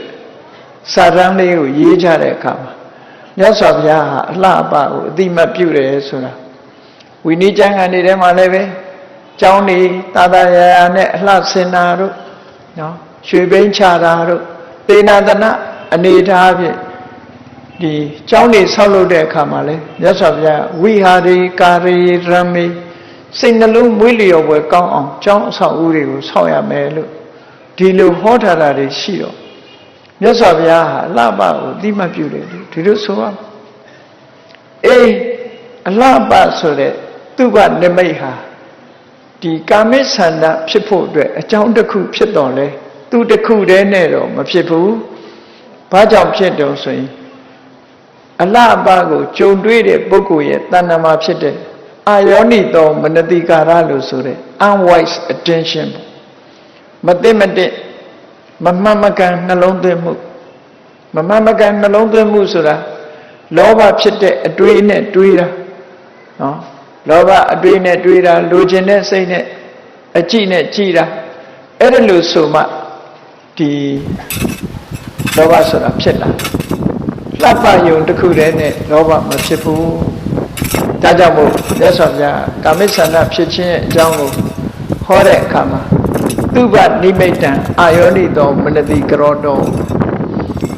စာတမ်းလေးကိုရေးကြတဲ့အခါမှာမြတ်စွာဘုရားဟာအလှပကိုအတိမတ်ပြုတယ်ဆိုတာဝိနည်းကျမ်းဂန်တွေထဲမှာလည်းပဲကျောင်းနေသာသာယာယာနဲ့အလှဆင်တာတို့နော်ရွှေဘိန်းချတာတို့သေနာသနာအနေထားဖြင့်ဒီကျောင်းနေဆောက်လုပ်တဲ့အခါမှာလဲမြတ်စွာဘုရားဝိဟာရီကာရီရမေစိတ်နှလုံးမွေးလျော်ပွဲကောင်းအောင်ကျောင်းအဆောက်အဦတွေကိုဆောက်ရမယ်လို့ဒီလိုဟောထားတာတွေရှိတော့မြတ်စွာဘုရားဟာအလှပကိုအတိမတ်ပြုတယ်ဒီလိုဆိုရအလှပဆိုတဲ့သူကနိမိတ်ဟာဒီကာမိဆန္ဒဖြစ်ဖို့အတွက်အကြောင်းတစ်ခုဖြစ်တော်လဲသူတစ်ခုတည်းနဲ့တော့မဖြစ်ဘူးဘာကြောင့်ဖြစ်တော့ဆိုရင်အလှပကိုကြုံတွေ့တဲ့ပုဂ္ဂိုလ်ရဲ့တဏ္ဍာမှာဖြစ်တဲ့အာယောနိသောမနတိကာရလို့ဆိုတဲ့ unwise attention မသိမတဲ့မမှန်မကန်နှလုံးသွင်းမှုမမှန်မကန်နှလုံးသွင်းမှုဆိုတာလောဘဖြစ်တဲ့အတွေးနဲ့တွေးတာ နော်လောဘအတွေးနဲ့တွေးတာလိုချင်တဲ့စိတ်နဲ့အကြည့်နဲ့ကြည့်တာအဲ့ဒါလို့ဆိုမှဒီလောဘဆိုတာဖြစ်လာလှပယုံတစ်ခုတည်းနဲ့လောဘမဖြစ်ဘူးဒါကြောင့်မို့မြတ်စွာဘုရားကာမိဆန္ဒဖြစ်ခြင်းရဲ့အကြောင်းကိုဟောတဲ့အခါမှာသူပနိမိတ်တံအာယောနိသောမနတိကရောတော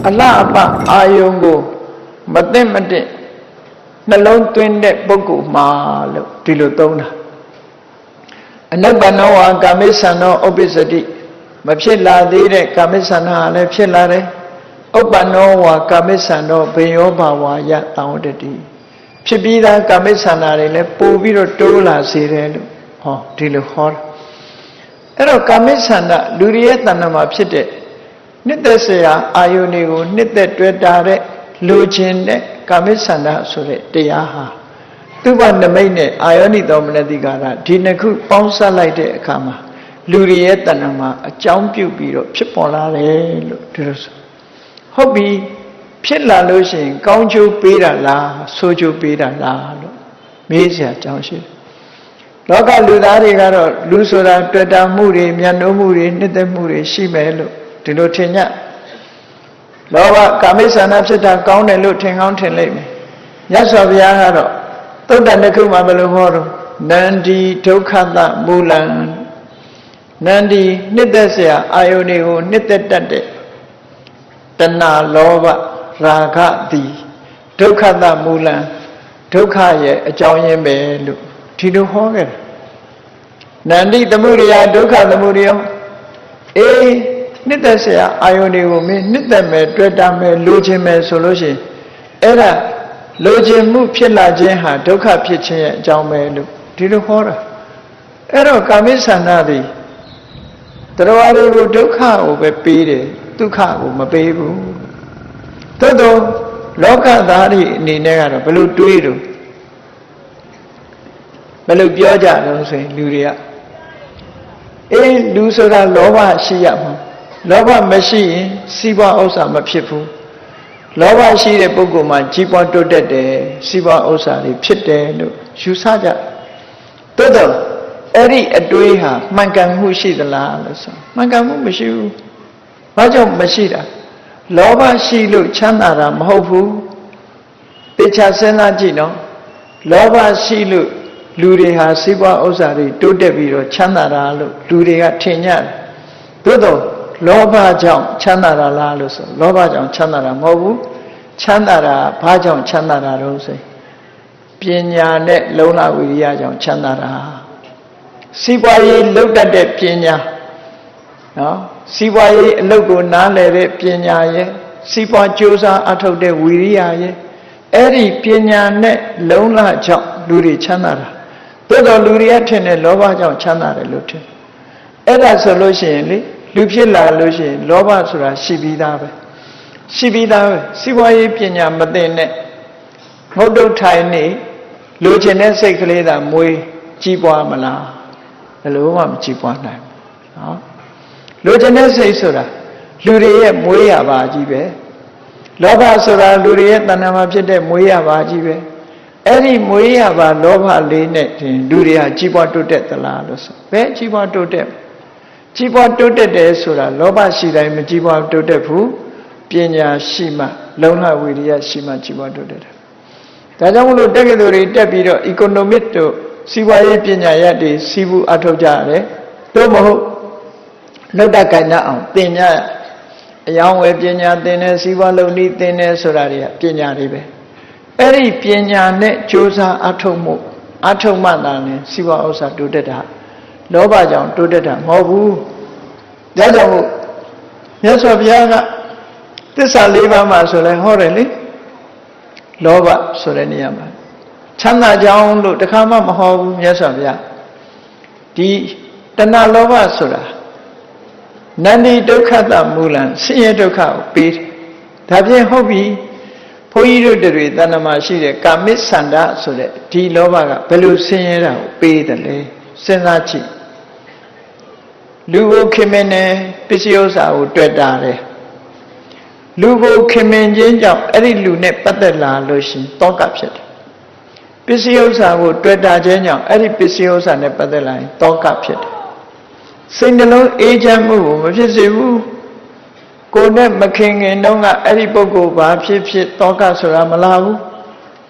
အလှအပအာယုံကိုမသိမတင့်နှလုံးသွင်းတဲ့ပုဂ္ဂိုလ်မှာလို့ဒီလိုသုံးတာအနုပ္ပန္နောဝါကာမိဆန္ဒောဥပ္ပစ္စတိမဖြစ်လာသေးတဲ့ကာမိဆန္ဒဟာလည်းဖြစ်လာတယ်ဥပ္ပန္နောဝါကာမိဆန္ဒောဘေယောဘာဝါယတံဝတ္တိဖြစ်ပြီးသားကာမိဆန္ဒတွေလည်းပို့ပြီးတော့တိုးလာစေတယ်လို့ဟောဒီလိုဟောအဲ့တော့ကာမိဆန္ဒလူတွေရဲ့တဏ္ဍာမှာဖြစ်တဲ့နှစ်သက်စရာအာယုန်တွေကိုနှစ်သက်တွေ့တာတဲ့လိုချင်တဲ့ကာမိဆန္ဒဆိုတဲ့တရားဟာသူ့ဘာနမိတ်နဲ့အာယောနိသောမနတိကာရဒီနှစ်ခုပေါင်းစပ်လိုက်တဲ့အခါမှာလူတွေရဲ့တဏ္ဍာမှာအကြောင်းပြုပြီးတော့ဖြစ်ပေါ်လာတယ်လို့ဒီလိုဆိုဟုတ်ပြီဖြစ်လာလို့ရှိရင်ကောင်းကျိုးပေးတာလားဆိုးကျိုးပေးတာလားလို့မေးစရာအကြောင်းရှိတယ်လောကလူသားတွေကတော့လူဆိုတာတွေ့တာမှုတွေမျက်နှာမှုတွေနှစ်သက်မှုတွေရှိမယ်လို့ဒီလိုထင်ကြလောဘကာမိဆန္ဒဖြစ်တာကောင်းတယ်လို့ထင်ကောင်းထင်လိမ့်မယ်မြတ်စွာဘုရားကတော့သုတ္တန်တစ်ခုမှာဘယ်လိုဟောတော့နန္ဒီဒုက္ခသမူလံနန္ဒီနှစ်သက်เสียအာယုန်တွေကိုနှစ်သက်တတ်တဲ့တဏှာလောဘရာဂတိဒုက္ခသမူလံဒုက္ခရဲ့အကြောင်းရင်းပဲလို့ဒီလိုဟောခဲ့တယ်နန္ဒီသမုဒယဒုက္ခသမုဒယအေးနှစ်သက်เสียအာယုန်တွေကိုမင်းနှစ်သက်မယ်တွေ့တာမယ်လိုချင်မယ်ဆိုလို့ရှိရင်အဲ့ဒါလိုချင်မှုဖြစ်လာခြင်းဟာဒုက္ခဖြစ်ခြင်းရဲ့အကြောင်းပဲလို့ဒီလိုဟောတာအဲ့တော့ကာမိဆန္ဒတွေတရားတွေကိုဒုက္ခကိုပဲပေးတယ်ဒုက္ခကိုမပေးဘူးသို့တော့လောကသားတွေအနေနဲ့ကတော့ဘယ်လိုတွေးတော့ဘယ်လိုပြောကြတော့ဆိုရင်လူတွေကအေးလူဆိုတာလောဘရှိရမှာလောဘမရှိရင်စီးပွားဥစ္စာမဖြစ်ဘူးလောဘရှိတဲ့ပုဂ္ဂိုလ်မှာကြီးပွားတိုးတက်တယ်စီးပွားဥစ္စာတွေဖြစ်တယ်လို့ယူဆကြသို့တော့အဲ့ဒီအတွေးဟာမှန်ကန်မှုရှိသလားလို့ဆိုမှန်ကန်မှုမရှိဘူးဘာကြောင့်မရှိတာလောဘရှိလို့ချမ်းသာတာမဟုတ်ဘူးတေချာစဉ်းစားကြည့်နော်လောဘရှိလို့လူတွေဟာစီးပွားဥစ္စာတွေတိုးတက်ပြီးတော့ချမ်းသာတာလို့လူတွေကထင်ကြတယ်သို့တော့လောဘကြောင့်ချမ်းသာတာလားလို့ဆိုလောဘကြောင့်ချမ်းသာတာမဟုတ်ဘူးချမ်းသာတာဘာကြောင့်ချမ်းသာတာတော့ဆိုပညာနဲ့လုံလဝိရိယကြောင့်ချမ်းသာတာစီးပွားရေးလုပ်တတ်တဲ့ပညာနော်စီးပွားရေးအလုပ်ကိုနားလည်တဲ့ပညာရဲ့စီးပွားကြိုးစားအထောက်တဲ့ဝိရိယရဲ့အဲ့ဒီပညာနဲ့လုံလကြောင့်လူတွေချမ်းသာတာသို့တော်လူတွေကထင်တယ်လောဘကြောင့်ချမ်းသာတယ်လို့ထင်အဲ့ဒါဆိုလို့ရှိရင်လေလူဖြစ်လာလို့ရှိရင်လောဘဆိုတာရှိပြီးသားပဲရှိပြီးသားပဲစီးပွားရေးပညာမသိနဲ့ငုတ်တုတ်ထိုင်နေလူချင်တဲ့စိတ်ကလေးသာမွေးကြီးပွားမလားဘယ်လိုမှမကြီးပွားနိုင်ဘူးနော်လူချင်တဲ့စိတ်ဆိုတာလူတွေရဲ့မွေးရပါကြီးပဲလောဘဆိုတာလူတွေရဲ့တဏ္ဍာမှာဖြစ်တဲ့မွေးရပါကြီးပဲအဲ့ဒီမွေးရပါလောဘလေးနဲ့လူတွေဟာကြီးပွားတိုးတက်သလားလို့ဆိုဘယ်ကြီးပွားတိုးတက်ကြီးပွားတိုးတက်တယ်ဆိုတာလောဘရှိတိုင်းမကြီးပွားတိုးတက်ဘူးပညာရှိမှလုံလဝိရိယရှိမှကြီးပွားတိုးတက်တယ်ဒါကြောင့်မလို့တက္ကသိုလ်တွေတက်ပြီးတော့ economic တို့စီးပွားရေးပညာရပ်တွေစီးပူးအထောက်ကြရတယ်တို့မဟုတ်လောက်တကိုင်နာအောင်သင်ညာအယောင်းဝယ်ပညာသင်တယ်စီးပွားလုပ်နည်းသင်တယ်ဆိုတာတွေကပညာတွေပဲအဲ့ဒီပညာနဲ့ကြိုးစားအထောက်မှုအထောက်မှသာနဲ့စီးပွားဥစ္စာတိုးတက်တာလောဘကြောင့်တိုးတက်တာမဟုတ်ဘူးဒါကြောင့်မြတ်စွာဘုရားကသစ္စာ၄ပါးမှာဆိုလဲဟောတယ်လေလောဘဆိုတဲ့နေရာမှာချမ်းသာကြောင်းလို့တခါမှမဟောဘူးမြတ်စွာဘုရားဒီတဏှာလောဘဆိုတာနန္ဒီဒုက္ခသမူလံဆင်းရဲဒုက္ခကိုပေးတယ်ဒါဖြင့်ဟုတ်ပြီဘုန်းကြီးတို့တွေတဏ္ဍာမှာရှိတဲ့ကာမိဆန္ဒဆိုတဲ့ဒီလောဘကဘယ်လိုဆင်းရဲတာကိုပေးတယ်လဲစဉ်းစားကြည့်လူကိုခင်မင်းနဲ့ပစ္စည်းဥစ္စာကိုတွေ့တာတယ်လူကိုခင်မင်းခြင်းကြောင့်အဲ့ဒီလူနဲ့ပတ်သက်လာလို့ရှိရင်တောကဖြစ်တယ် ပစ္စည်းဥစ္စာကိုတွေ့တာခြင်းကြောင့်အဲ့ဒီပစ္စည်းဥစ္စာနဲ့ပတ်သက်လာရင်တောကဖြစ်တယ်စိတ်နှလုံးအေးချမ်းမှုကိုမဖြစ်စေဘူးကိုယ်နဲ့မခင်ခင်တုန်းကအဲ့ဒီပုဂ္ဂိုလ်ဘာဖြစ်ဖြစ်တောကဆိုတာမလာဘူး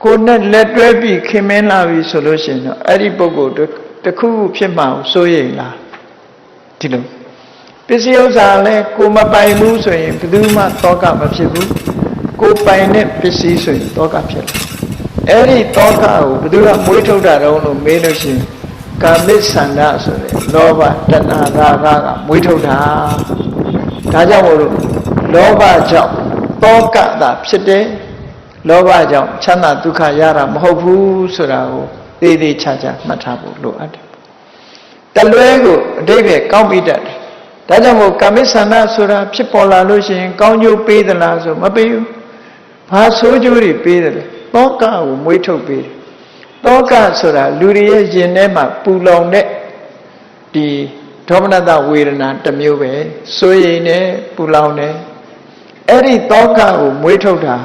ကိုယ်နဲ့လက်တွဲပြီးခင်မင်းလာပြီဆိုလို့ရှိရင်တော့အဲ့ဒီပုဂ္ဂိုလ်တစ်ခုခုဖြစ်မှအောင်စိုးရိမ်လားဒီလိုပစ္စည်းဥစ္စာလည်းကိုမပိုင်ဘူးဆိုရင်ဘယ်သူမှတောကမဖြစ်ဘူးကိုပိုင်တဲ့ပစ္စည်းဆိုရင်တောကဖြစ်တယ်အဲ့ဒီတောကကိုဘယ်သူကမွေးထုတ်တာတော့လို့မေးလို့ရှိရင်ကာမိသန္တာဆိုတဲ့လောဘတဏှာရာဂကမွေးထုတ်တာဒါကြောင့်မို့လို့လောဘကြောင့်တောကတာဖြစ်တယ်လောဘကြောင့်ချမ်းသာဒုက္ခရတာမဟုတ်ဘူးဆိုတာကိုသေသေးချာချာမှတ်ထားဖို့လိုအပ်တယ်တလွဲကိုအတိတ်ပဲကောင်းပြီးတတ်တယ်ဒါကြောင့်မို့ကာမိသန္တာဆိုတာဖြစ်ပေါ်လာလို့ရှိရင်ကောင်းကျိုးပေးသလားဆိုမပေးဘူးဘာဆိုးကျိုးတွေပေးတယ်လဲတောကကိုမွေးထုတ်ပေးတယ်တောကဆိုတာလူတွေရဲ့ရင်ထဲမှာပူလောင်တဲ့ဒီဒေါမနတဝေဒနာတစ်မျိုးပဲစိုးရိမ်နေပူလောင်နေအဲ့ဒီတောကကိုမွေးထုတ်တာ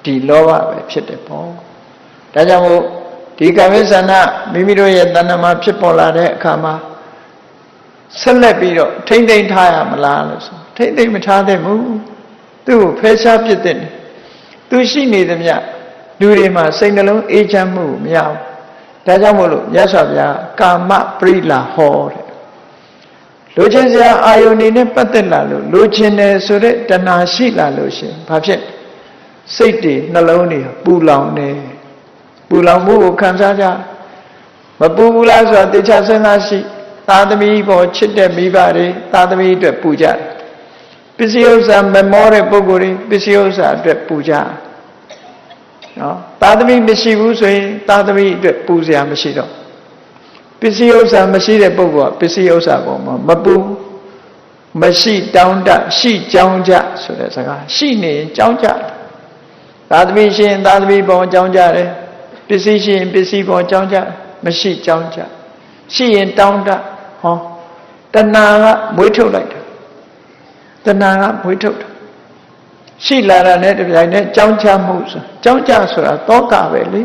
ဒီလောဘပဲဖြစ်တယ်ပေါ့ဒါကြောင့်မို့ဒီကာမိသန္တာမိမိတို့ရဲ့တဏ္ဍာမှာဖြစ်ပေါ်လာတဲ့အခါမှာဆက်လက်ပြီးတော့ထိမ့်သိမ့်ထားရမလားလို့ဆိုထိမ့်သိမ့်မထားသင့်ဘူးသူ့ကိုဖယ်ရှားပြစ်တဲ့သူရှိနေသမျှလူတွေမှာစိတ်နှလုံးအေးချမ်းမှုမရဘူးဒါကြောင့်မို့လို့မြတ်စွာဘုရားကာမပရိလာဟောတဲ့လိုချင်စရာအာယုန်တွေနဲ့ပတ်သက်လာလို့လိုချင်တယ်ဆိုတဲ့တဏှာရှိလာလို့ရှင်ဘာဖြစ်စိတ်တွေနှလုံးတွေပူလောင်နေပူလောင်မှုကိုခံစားကြမပူဘူးလားဆိုတာတေချာစဉ်းစားရှိသာသမီပေါ်ချစ်တဲ့မိဘတွေသာသမီအတွက်ပူကြတယ်ပစ္စည်းဥစ္စာမမောတဲ့ပုဂ္ဂိုလ်တွေပစ္စည်းဥစ္စာအတွက်ပူကြနော်သာသမီမရှိဘူးဆိုရင်သာသမီအတွက်ပူစရာမရှိတော့ပစ္စည်းဥစ္စာမရှိတဲ့ပုဂ္ဂိုလ်ကပစ္စည်းဥစ္စာပေါ်မှာမပူမရှိတောင်းတရှိကြောင်းကြဆိုတဲ့စကားရှိနေကြောင်းကြသာသမီရှိရင်သာသမီပေါ်ကြောင်းကြတယ်ပစ္စည်းရှိရင်ပစ္စည်းပေါ်ကြောင်းကြမရှိကြောင်းကြရှိရင်တောင်းတဟောတဏှာကမွေးထုတ်လိုက်တာတဏှာကမွေးထုတ်တာရှိလာတာနဲ့တပြိုင်နက်ကြောင်းချမှုဆိုကြောင်းကြဆိုတာတောကပဲလေ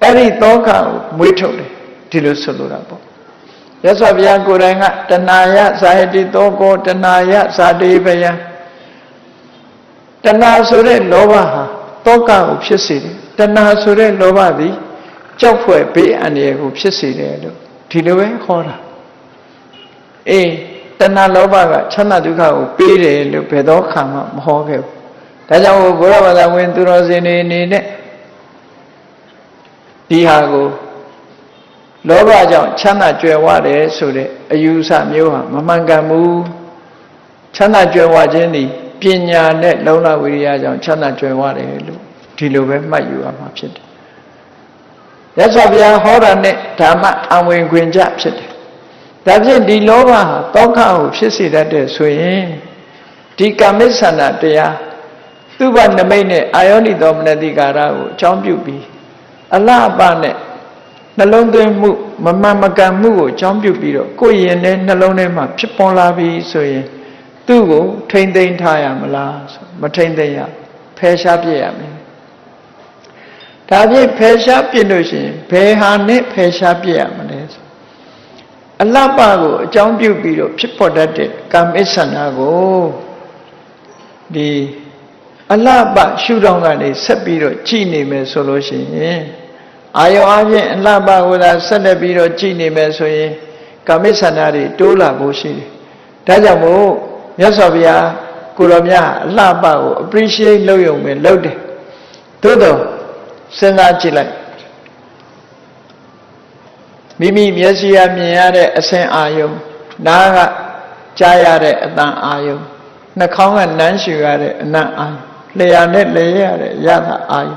အဲ့ဒီတောကကိုမွေးထုတ်တယ်ဒီလိုဆိုလိုတာပေါ့ရသော်ဘုရားကိုယ်တိုင်ကတဏှာယဇာယတိတောကောတဏှာယဇာတိပယံတဏှာဆိုတဲ့လောဘဟာတောကကိုဖြစ်စေတယ်တဏှာဆိုတဲ့လောဘသည်ကြောက်ဖွယ်ဘေးအန္တရာယ်ကိုဖြစ်စေတယ်လို့ဒီလိုပဲခေါ်တာအေးတဏှာလောဘကချမ်းသာဒုက္ခကိုပေးတယ်လို့ဘယ်တော့မှမဟောခဲ့ဘူးဒါကြောင့်ဘုရားဘာသာဝင်သူတော်စင်တွေအနေနဲ့ဒီဟာကိုလောဘကြောင့်ချမ်းသာကြွယ်ဝတယ်ဆိုတဲ့အယူအဆမျိုးဟာမမှန်ကန်ဘူးချမ်းသာကြွယ်ဝခြင်းသည်ပညာနဲ့လုံလဝိရိယကြောင့်ချမ်းသာကြွယ်ဝတယ်လို့ဒီလိုပဲမှတ်ယူရမှာဖြစ်တယ်ရသော်ဘုရားဟောတာနဲ့ဓမ္မအဝင်ခွင်ကြဖြစ်တယ်ဒါဖြင့်ဒီလောဘဟာတောကကိုဖြစ်စေတတ်တဲ့ဆိုရင်ဒီကာမိသန္တာတရားသူ့ဘာနမိတ်နဲ့အာယောနိသောမနတိကာရကိုအကြောင်းပြုပြီးအလှအပနဲ့နှလုံးသွင်းမှုမမှန်မကန်မှုကိုအကြောင်းပြုပြီးတော့ကိုယ်ရင်နဲ့နှလုံးထဲမှာဖြစ်ပေါ်လာပြီဆိုရင်သူ့ကိုထိမ့်သိမ်းထားရမလားဆိုမထိမ့်သိမ်းရဖယ်ရှားပြစ်ရမယ်ဒါဖြင့်ဖယ်ရှားပြစ်လို့ရှိရင်ဘယ်ဟာနဲ့ဖယ်ရှားပြစ်ရမလဲဆိုအလှပကိုအကြောင်းပြုပြီးတော့ဖြစ်ပေါ်တတ်တဲ့ကာမိသန္တာကိုဒီအလှပရှုထောင့်ကနေဆက်ပြီးတော့ကြည်နေမယ်ဆိုလို့ရှိရင်အာယောအပြင်အလှပကိုသာဆက်လက်ပြီးတော့ကြည်နေမယ်ဆိုရင်ကာမိသန္တာတွေတိုးလာဖို့ရှိတယ်ဒါကြောင့်မို့မြတ်စွာဘုရားကိုတော်မြတ်အလှပကို appreciate လုပ်ရုံပဲလုပ်တယ်သို့တော့စဉ်းစားကြည့်လိုက်မိမိမျက်စိရမြင်ရတဲ့အဆင့်အာယုံနားကကြားရတဲ့အသံအာယုံနှာခေါင်းကနမ်းရှူရတဲ့အနံ့အာယုံလျှာနဲ့လဲရတဲ့ရတာအာယုံ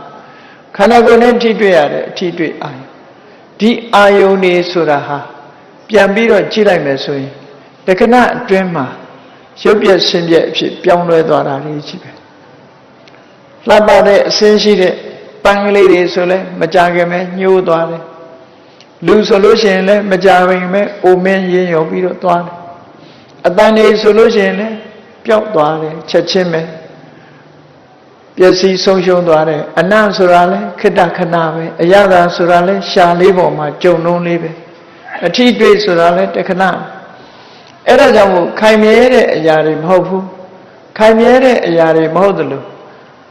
ခန္ဓာကိုယ်နဲ့ထိတွေ့ရတဲ့အထိတွေ့အာယုံဒီအာယုံနေဆိုတာဟာပြန်ပြီးတော့ကြည့်လိုက်မယ်ဆိုရင်တခဏအတွင်းမှာရုပ်ပြက်ဆင်းပြက်အဖြစ်ပြောင်းလဲသွားတာလေးရှိပဲလှပတဲ့အဆင်းရှိတဲ့ပန်းကလေးတွေဆိုလဲမကြခင်ပဲညှိုးသွားတယ်လူဆိုလို့ရှိရင်လည်းမကြခင်ပဲအိုမင်းရင်ရောပြီးတော့သွားတယ်အတန်တွေဆိုလို့ရှိရင်လည်းပျောက်သွားတယ်ချက်ချင်းပဲ ပျက်စီးဆုံးရှုံးသွားတယ်အနတ်ဆိုတာလဲခိတ္တခဏပဲအရသာဆိုတာလဲရှာလေးပေါ်မှာကြုံလုံးလေးပဲအထီးတွေ့ဆိုတာလဲတခဏအဲ့ဒါကြောင့်မို့ခိုင်မြဲတဲ့အရာတွေမဟုတ်ဘူးခိုင်မြဲတဲ့အရာတွေမဟုတ်သလို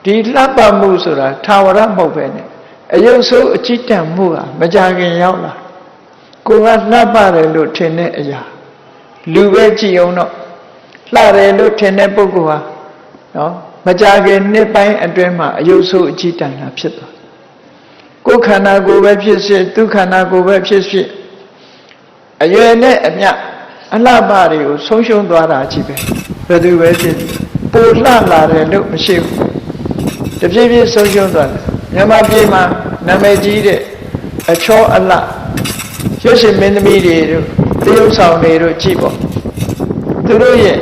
ဒီလှပမှုဆိုတာထာဝရမဟုတ်ပဲနဲ့အယုတ်ဆိုးအကြည့်တန်မှုဟာမကြခင်ရောက်လာကိုကလှပတယ်လို့ထင်တဲ့အရာလူပဲကြည့်အောင်တော့လှတယ်လို့ထင်တဲ့ပုဂ္ဂိုလ်ဟာနော်မကြခင်နှစ်ပိုင်းအတွင်းမှာအယုတ်ဆိုးအကြည့်တန်တာဖြစ်သွားကိုယ်ခန္ဓာကိုယ်ပဲဖြစ်ဖြစ်သူခန္ဓာကိုယ်ပဲဖြစ်ဖြစ်အရွယ်နဲ့အမျှအလှပတွေကိုဆုံးရှုံးသွားတာကြီးပဲဘယ်သူပဲဖြစ်ပိုလှလာတယ်လို့မရှိဘူးတဖြည်းဖြည်းဆုံးရှုံးသွားတယ်မြန်မာပြည်မှာနာမည်ကြီးတဲ့အချောအလှရွှေရှင်မင်းသမီးတွေတို့တရုတ်ဆောင်တွေတို့ကြည့်ပေါ့သူတို့ရဲ့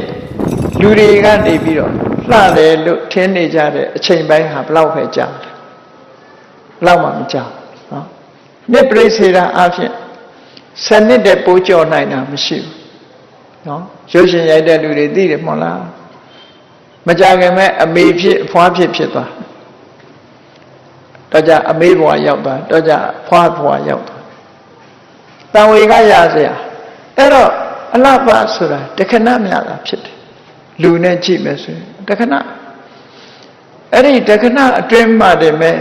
လူတွေကနေပြီးတော့လှတယ်လို့ထင်နေကြတဲ့အချိန်ပိုင်းဟာဘလောက်ပဲကြာတယ်ဘလောက်မှမကြာနော်မြစ်ပရိသေရာအဖြစ်စနစ်တဲ့ပိုးကြော်နိုင်တာမရှိဘူးနော်ရွှေရှင်ရိုက်တဲ့လူတွေသိတယ်မဟုတ်လားမကြခင်မဲ့အမေဖြစ်အဖွားဖြစ်သွားတော့ကြအမေဘဝရောက်သွားတော့ကြဖွားဘဝရောက်သွားတန်ဝေကရစရာအဲ့တော့အလှပဆိုတာတခဏမြတာဖြစ်တယ်လူနဲ့ကြည့်မယ်ဆိုရင်တခဏအဲ့ဒီတခဏအတွင်းမှတည်းမဲ့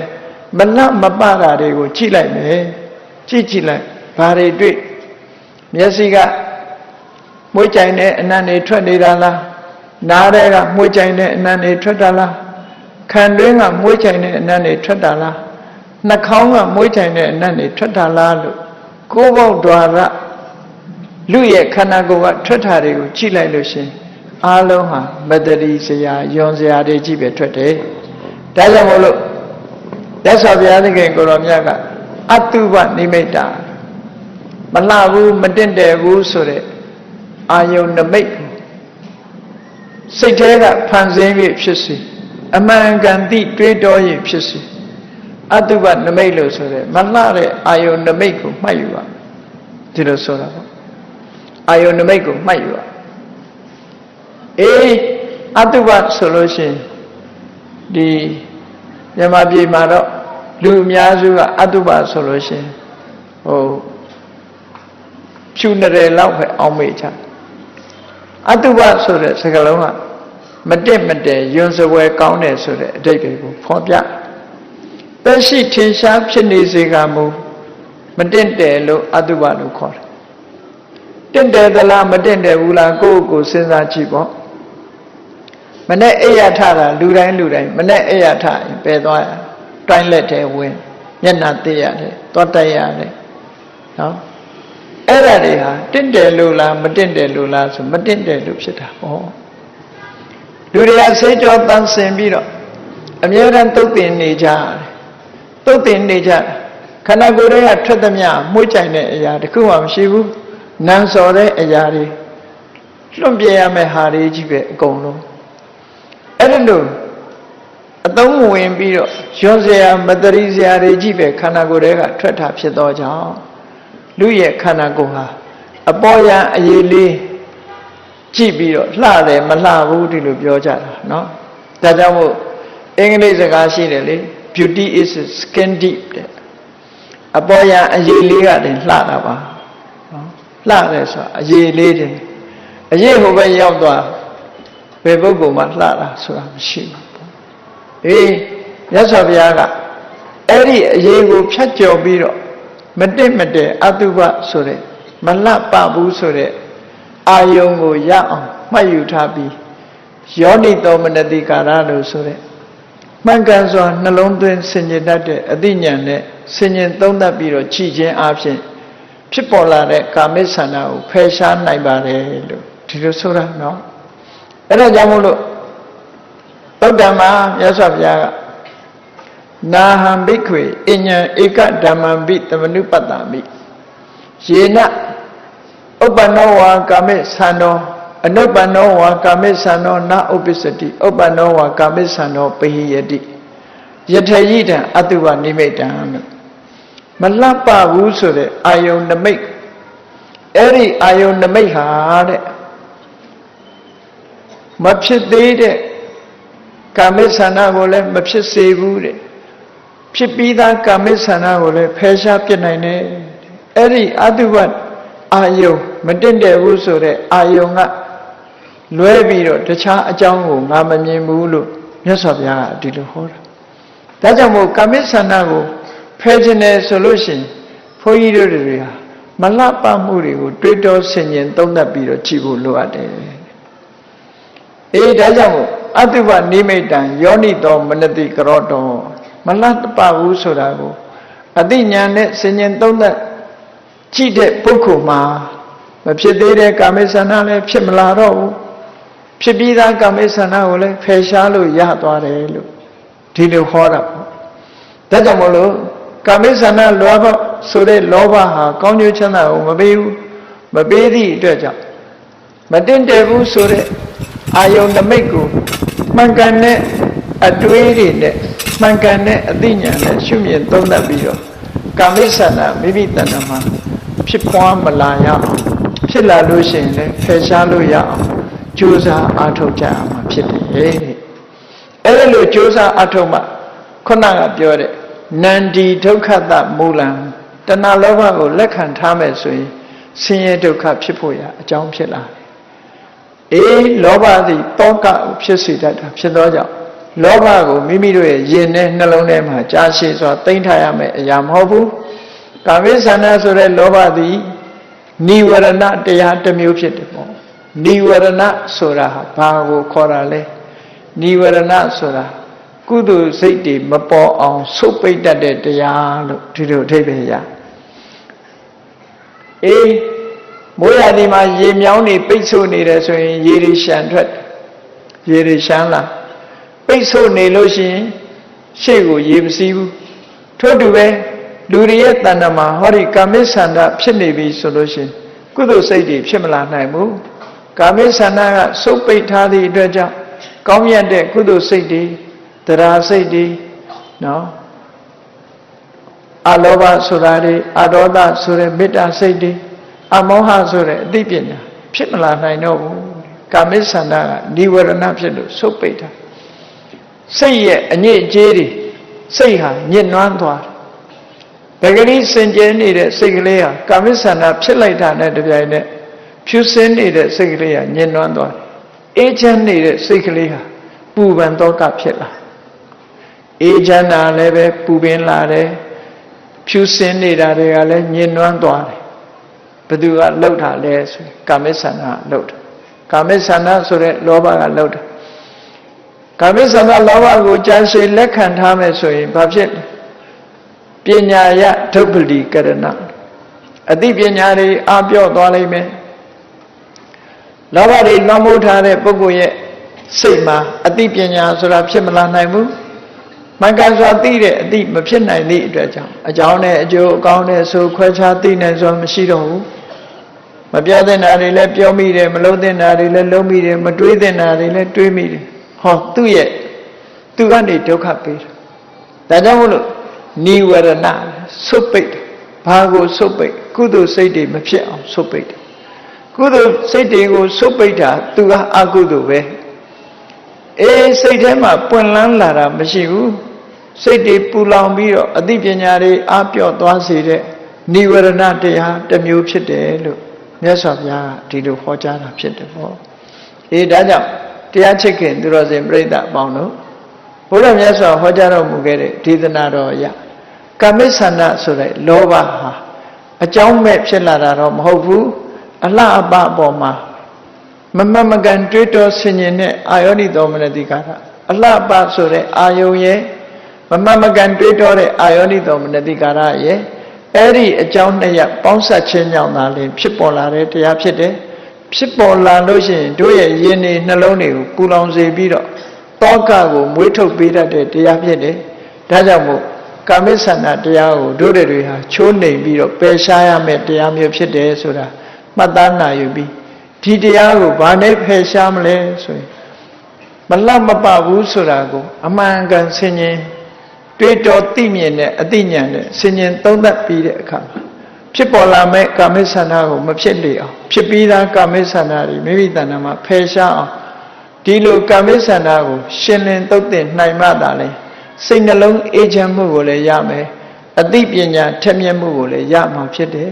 မလမပတာတွေကိုကြည့်လိုက်မယ်ကြည့်လိုက်ဘာတွေတွေ့မျက်စိကမွေးကြိုင်တဲ့အနံ့တွေထွက်နေတာလားနားထဲကမွေးကြိုင်တဲ့အနံ့တွေထွက်တာလားခံတွင်းကမွေးကြိုင်တဲ့အနံ့တွေထွက်တာလားနှာခေါင်းကမွေးကြိုင်တဲ့အနံ့တွေထွက်တာလားလို့ကိုယ်ပေါက် द्वार လူရဲ့ခန္ဓာကိုယ်ကထွက်တာတွေကိုကြည့်လိုက်လို့ရှင်အားလုံးဟာမတရီစရာယွန်စရာတွေကြည့်ပဲထွက်တယ်ဒါကြောင့်မို့လို့မြတ်စွာဘုရားသခင်ကိုရောမြတ်ကအတုပနိမိတ်တာမလှဘူးမတင့်တယ်ဘူးဆိုတဲ့အာယုန်နမိတ်စိတ်ထဲကဖန်ဆင်းပြီးဖြစ်စီအမှန်ကန်သိတွေးတောရင်ဖြစ်စီအတုပနမိတ်လို့ဆိုတဲ့မလှတဲ့အာယုန်နမိတ်ကိုမှတ်ယူပါဒီလိုဆိုတာပေါ့အာယုန်နမိတ်ကိုမှတ်ယူပါအေးအတုပဆိုလို့ရှိရင်ဒီမြန်မာပြည်မှာတော့လူအများစုကအတုပဆိုလို့ရှိရင်ဖြူနေတယ်လောက်ပဲအောင်းမေ့ချအတုပဆိုတဲ့စကားလုံးကမတက်မတဲယွန်းစပွဲကောင်းတယ်ဆိုတဲ့အဓိပ္ပာယ်ကိုဖော်ပြသက်ရှိထင်ရှားဖြစ်နေစေကမူမတင့်တယ်လို့အတုပလို့ခေါ်တယ်တင့်တယ်သလားမတင့်တယ်ဘူးလားကိုယ့်ကိုယ်စဉ်းစားကြည့်ပေါ့မနဲ့အိယာထတာလူတိုင်းမနဲ့အိယာထရင်ပယ်သွားရတိုင်းလက်ထဲဝင်မျက်နှာသိရတယ်သွားတိုက်ရတယ်နော်အဲ့ဒါတွေဟာတင့်တယ်လို့လားမတင့်တယ်လို့လားဆိုမတင့်တယ်လို့ဖြစ်တာဟောလူတွေကဆေးကြောတန်းစင်ပြီးတော့အမြဲတမ်းသုတ်တင်နေကြတယ်သုတ်တင်နေကြခန္ဓာကိုယ်တွေကထွက်သမျှမှုှကြိုင်တဲ့အရာတခုမှမရှိဘူးနံစော်တဲ့အရာတွေလွန့်ပြရမယ့်ဟာတွေကြီးပဲအကုန်လုံးအဲ့ဒါလို့အသုံးဝင်ပြီးတော့ရွံစရာမတရီစရာတွေကြီးပဲခန္ဓာကိုယ်တွေကထွက်တာဖြစ်သောကြောင့်လူရဲ့ခန္ဓာကိုယ်ဟာအပေါ်ယံအရေးလေးကြည့်ပြီးတော့လှတယ်မလှဘူးဒီလိုပြောကြတာเนาะဒါကြောင့်မို့အင်္ဂလိပ်စကားရှိတယ်လေ beauty is skin deep တဲ့အပေါ်ယံအရေးလေးကတည်းလှတာပါเนาะလှတယ်ဆိုတာအရေးလေးတည်းအရေးဟိုပဲရောက်သွားဘယ်ပုဂ္ဂိုလ်မှလှတာဆိုတာမရှိဘူးအေးမြတ်စွာဘုရားကအဲ့ဒီအရေးကိုဖြတ်ကျော်ပြီးတော့မတက်မတဲအတုပဆိုတဲ့မလှပဘူးဆိုတဲ့အာယုံကိုရအောင်မှတ်ယူထားပြီးယောနိသောမနတိကာရလို့ဆိုတဲ့မှန်ကန်စွာနှလုံးသွင်းဆင်ခြင်တတ်တဲ့အသိဉာဏ်နဲ့ဆင်ခြင်သုံးသပ်ပြီးတော့ကြည်ခြင်းအပြင်ဖြစ်ပေါ်လာတဲ့ကာမိဆန္ဒကိုဖယ်ရှားနိုင်ပါတယ်လို့ဒီလိုဆိုတာနော်အဲ့ဒါကြောင့်မို့လို့သုတ္တမမြတ်စွာဘုရားကနာဟံဘိက္ခွေအညံဧကဓမ္မံဘိသမနုပတ္တမိယေနဥပ္ပန္နောဝါကာမိသန္တောအနုပ္ပန္နောဝါကာမိသန္တောနာဥပ္ပစ္စတိဥပ္ပန္နောဝါကာမိသန္တောပဟိယတိယထေယိတံအတုဝနိမိတ်တံမလှပဘူးဆိုတဲ့အာယုန်နမိတ်အဲ့ဒီအာယုန်နမိတ်ဟာတဲ့မဖြစ်သေးတဲ့ ကာမိဆန္ဒကိုလည်းမဖြစ်စေဘူးတဲ့ဖြစ်ပြီးသားကာမိဆန္ဒကိုလည်းဖယ်ရှားပြစ်နိုင်တယ်အဲ့ဒီအတုပအာယုံမတင့်တယ်ဘူးဆိုတဲ့အာယုံကလွဲပြီးတော့တခြားအကြောင်းကိုငါမမြင်ဘူးလို့မြတ်စွာဘုရားကဒီလိုဟောတာဒါကြောင့်မို့ကာမိဆန္ဒကိုဖယ်ခြင်းတယ်ဆိုလို့ရှိရင်ဘုန်းကြီးတို့တွေဟာမလှပမှုတွေကိုတွေးတောဆင်ခြင်သုံးသပ်ပြီးတော့ကြည့်ဖို့လိုအပ်တယ်အေးဒါကြောင့်မို့အတုပနိမိတံယောနိတောမနတိကရောတောမလှပဘူးဆိုတာကိုအသိဉာဏ်နဲ့ဆင်ခြင်သုံးသပ်ကြည့်တဲ့ပုဂ္ဂိုလ်မှာမဖြစ်သေးတဲ့ကာမိဆန္ဒလည်းဖြစ်မလာတော့ဘူးဖြစ်ပြီးသားကာမိဆန္ဒကိုလည်းဖယ်ရှားလို့ရသွားတယ်လို့ဒီလိုဟောတာပေါ့ဒါကြောင့်မို့လို့ကာမိဆန္ဒလောဘဆိုတဲ့လောဘဟာကောင်းကျိုးချမ်းသာကိုမပေးဘူးမပေးသည့်အတွက်ကြောင့်မတင့်တယ်ဘူးဆိုတဲ့အာယုန်နမိတ်ကိုမှန်ကန်တဲ့အတွေးတွေနဲ့မှန်ကန်တဲ့အသိဉာဏ်နဲ့ရှုမြင်သုံးသပ်ပြီးတော့ကာမိဆန္ဒမိမိတဏ္ဍာမှာဖြစ်ပွားမလာရအောင်ဖြစ်လာလို့ရှိရင်လည်းဖယ်ရှားလို့ရအောင်ကြိုးစားအားထုတ်ကြရမှာဖြစ်တယ်အဲ့ဒါလို့ကြိုးစားအားထုတ်မှခုနကပြောတဲ့နန္ဒီဒုက္ခတမူလံတဏှာလောဘကိုလက်ခံထားမယ်ဆိုရင်ဆင်းရဲဒုက္ခဖြစ်ဖို့ရအကြောင်းဖြစ်လာတယ်လောဘသည်တောကဖြစ်စေတတ်တာဖြစ်သောကြောင့်လောဘကိုမိမိတို့ရဲ့ရင်နဲ့နှလုံးထဲမှာကြာရှည်စွာသိမ့်ထားရမယ်အရာမဟုတ်ဘူးကာမိဆန္ဒဆိုတဲ့လောဘသည်နိဝရဏတရားတစ်မျိုးဖြစ်တယ်ပေါ့နိဝရဏဆိုတာဘာကိုခေါ်တာလဲနိဝရဏဆိုတာကုသိုလ်စိတ်တွေမပေါ်အောင်ဆုတ်ပိတ်တတ်တဲ့တရားလို့ဒီလိုအဓိပ္ပာယ်ရမိုးရာသီမှာရေမြောင်းနေပိတ်ဆို့နေတယ်ဆိုရင်ရေတွေရှမ်းထွက်ရေတွေရှမ်းလာပိတ်ဆို့နေလို့ရှိရင်ရှေ့ကိုရေမစီးဘူးထို့တူပဲလူတွေရဲ့တဏ္ဍာမှာဟောဒီကာမိဆန္ဒဖြစ်နေပြီဆိုလို့ရှိရင်ကုသိုလ်စိတ်တွေဖြစ်မလာနိုင်ဘူးကာမိဆန္ဒကစုပ်ပိတ်ထားသည့်အတွက်ကြောင့်ကောင်းမြတ်တဲ့ကုသိုလ်စိတ်တွေတရားစိတ်တွေနော်အလောဘဆိုတာတွေအဒေါသဆိုတဲ့မေတ္တာစိတ်တွေအမောဟဆိုတဲ့အသိပညာဖြစ်မလာနိုင်တော့ဘူးကာမိဆန္ဒကနိဝရဏဖြစ်လို့စုပ်ပိတ်တာစိတ်ရဲ့အညစ်အကြေးတွေစိတ်ဟာညစ်နွမ်းသွားတယ်ဗကတိစင်ကြဲနေတဲ့စိတ်ကလေးဟာကာမိဆန္ဒဖြစ်လိုက်တာနဲ့တပြိုင်နက်ဖြူစင်းနေတဲ့စိတ်ကလေးဟာညစ်နွမ်းသွားတယ်အေးချမ်းနေတဲ့စိတ်ကလေးဟာပူပန်တော့ကဖြစ်လာအေးချမ်းတာလည်းပဲပူပင်လာတယ်ဖြူစင်းနေတာတွေကလည်းညင်နွမ်းသွားတယ်ဘယ်သူကလှုပ်တာလဲဆိုကာမိဆန္ဒလှုပ်တာကာမိဆန္ဒဆိုတဲ့လောဘကလှုပ်တာကာမိဆန္ဒလောဘကိုကြံစည်လက်ခံထားမယ်ဆိုရင်ဘာဖြစ်လဲပညာယဒုပ္ပလိကရဏအသိပညာတွေအပြော့သွားလိမ့်မယ်လောဘတွေလွှမ်းမိုးထားတဲ့ပုဂ္ဂိုလ်ရဲ့စိတ်မှာအသိပညာဆိုတာဖြစ်မလာနိုင်ဘူးမကစွာသိတဲ့အသိမဖြစ်နိုင်သည့်အတွက်ကြောင့်အကြောင်းနဲ့အကျိုးအကောင်းနဲ့ဆိုခွဲခြားသိနိုင်စွာမရှိတော့ဘူးမပြောတဲ့နာတွေလည်းပြောမိတယ်မလုံးတဲ့နာတွေလည်းလုံးမိတယ်မတွေးတဲ့နာတွေလည်းတွေးမိတယ်ဟောသူကနေဒုက္ခပေးတာဒါကြောင့်မို့လို့နိဝရဏဆုတ်ပိတ်ဘာကိုဆုတ်ပိတ်ကုသိုလ်စိတ်တွေမဖြစ်အောင်ဆုတ်ပိတ်တယ်ကုသိုလ်စိတ်တွေကိုဆုတ်ပိတ်တာသူကအကုသိုလ်ပဲစိတ်ထဲမှာပွင့်လန်းလာတာမရှိဘူးစိတ်တွေပူလောင်ပြီးတော့အသိပညာတွေအပြော့သွားစေတဲ့နိဝရဏတရားတစ်မျိုးဖြစ်တယ်လို့မြတ်စွာဘုရားကဒီလိုဟောကြားတာဖြစ်တယ်ပေါ့ဒါကြောင့်တရားချစ်ခင်သူတော်စင်ပြိဿအပေါင်းတို့ဘုရားမြတ်စွာဟောကြားတော်မူခဲ့တဲ့ဒေသနာတော်အရကာမိဆန္ဒဆိုတဲ့လောဘဟာအကြောင်းမဲ့ဖြစ်လာတာတော့မဟုတ်ဘူးအလှအပအပေါ်မှာမမမကန်တွေးတောဆင်ញင်တဲ့အာယောနိသောမနတိကာရအလှပဆိုတဲ့အာယုံရဲ့မမမကန်တွေးတောတဲ့အာယောနိသောမနတိကာရရဲ့အဲ့ဒီအကြောင်းနှစ်ရပ်ပေါင်းစပ်ခြင်းကြောင့်သာလျှင်ဖြစ်ပေါ်လာတဲ့တရားဖြစ်တယ်ဖြစ်ပေါ်လာလို့ရှိရင်တို့ရဲ့ယင်နေနှလုံးတွေကိုပူလောင်စေပြီးတော့တောကကိုမွေးထုတ်ပေးတတ်တဲ့တရားဖြစ်တယ်ဒါကြောင့်မို့ကာမိဆန္ဒတရားကိုတို့တွေဟာချိုးနှိမ်ပြီးတော့ပယ်ရှားရမယ့်တရားမျိုးဖြစ်တယ်ဆိုတာမှတ်သားနိုင်ယူပြီးဒီတရားကိုဘာနဲ့ဖယ်ရှားမလဲဆိုရင်မလတ်မပဘူးဆိုတာကိုအမှန်ကန်ဆင်ញင်တွေးတောသိမြင်တဲ့အသိဉာဏ်နဲ့ဆင်ញင်သုံးသပ်ပြီးတဲ့အခါမှာဖြစ်ပေါ်လာမဲ့ကာမိဆန္ဒကိုမဖြစ်လေအောင်ဖြစ်ပြီးသားကာမိဆန္ဒတွေမိမိတဏ္ဍာမှာဖယ်ရှားအောင် ဒီလိုကာမိဆန္ဒကိုရှင်းလင်းသုတ်သင်နိုင်မှသာလေစိတ်နှလုံးအေးချမ်းမှုကိုလည်းရမယ်အသိပညာထက်မြက်မှုကိုလည်းရမှာဖြစ်တယ်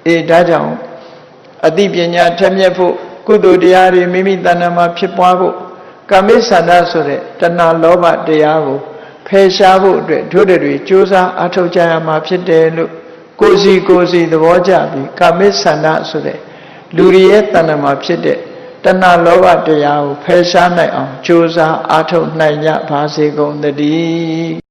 အေးဒါကြောင့်အသိပညာထက်မြက်ဖို့ကုသိုလ်တရားတွေမိမိတဏ္ဍာမှာဖြစ်ပွားဖို့ကာမိဆန္ဒဆိုတဲ့တဏှာလောဘတရားကိုဖယ်ရှားဖို့အတွက်တို့တွေကြိုးစားအထောက်ကြရမှာဖြစ်တယ်လို့ကိုယ်စီသဘောကျပြီးကာမိဆန္ဒဆိုတဲ့လူတွေရဲ့တဏ္ဍာမှာဖြစ်တဲ့တဏှာလောဘတရားကိုဖယ်ရှားနိုင်အောင်ကြိုးစားအားထုတ်နိုင်ကြပါစေကုန်သတည်း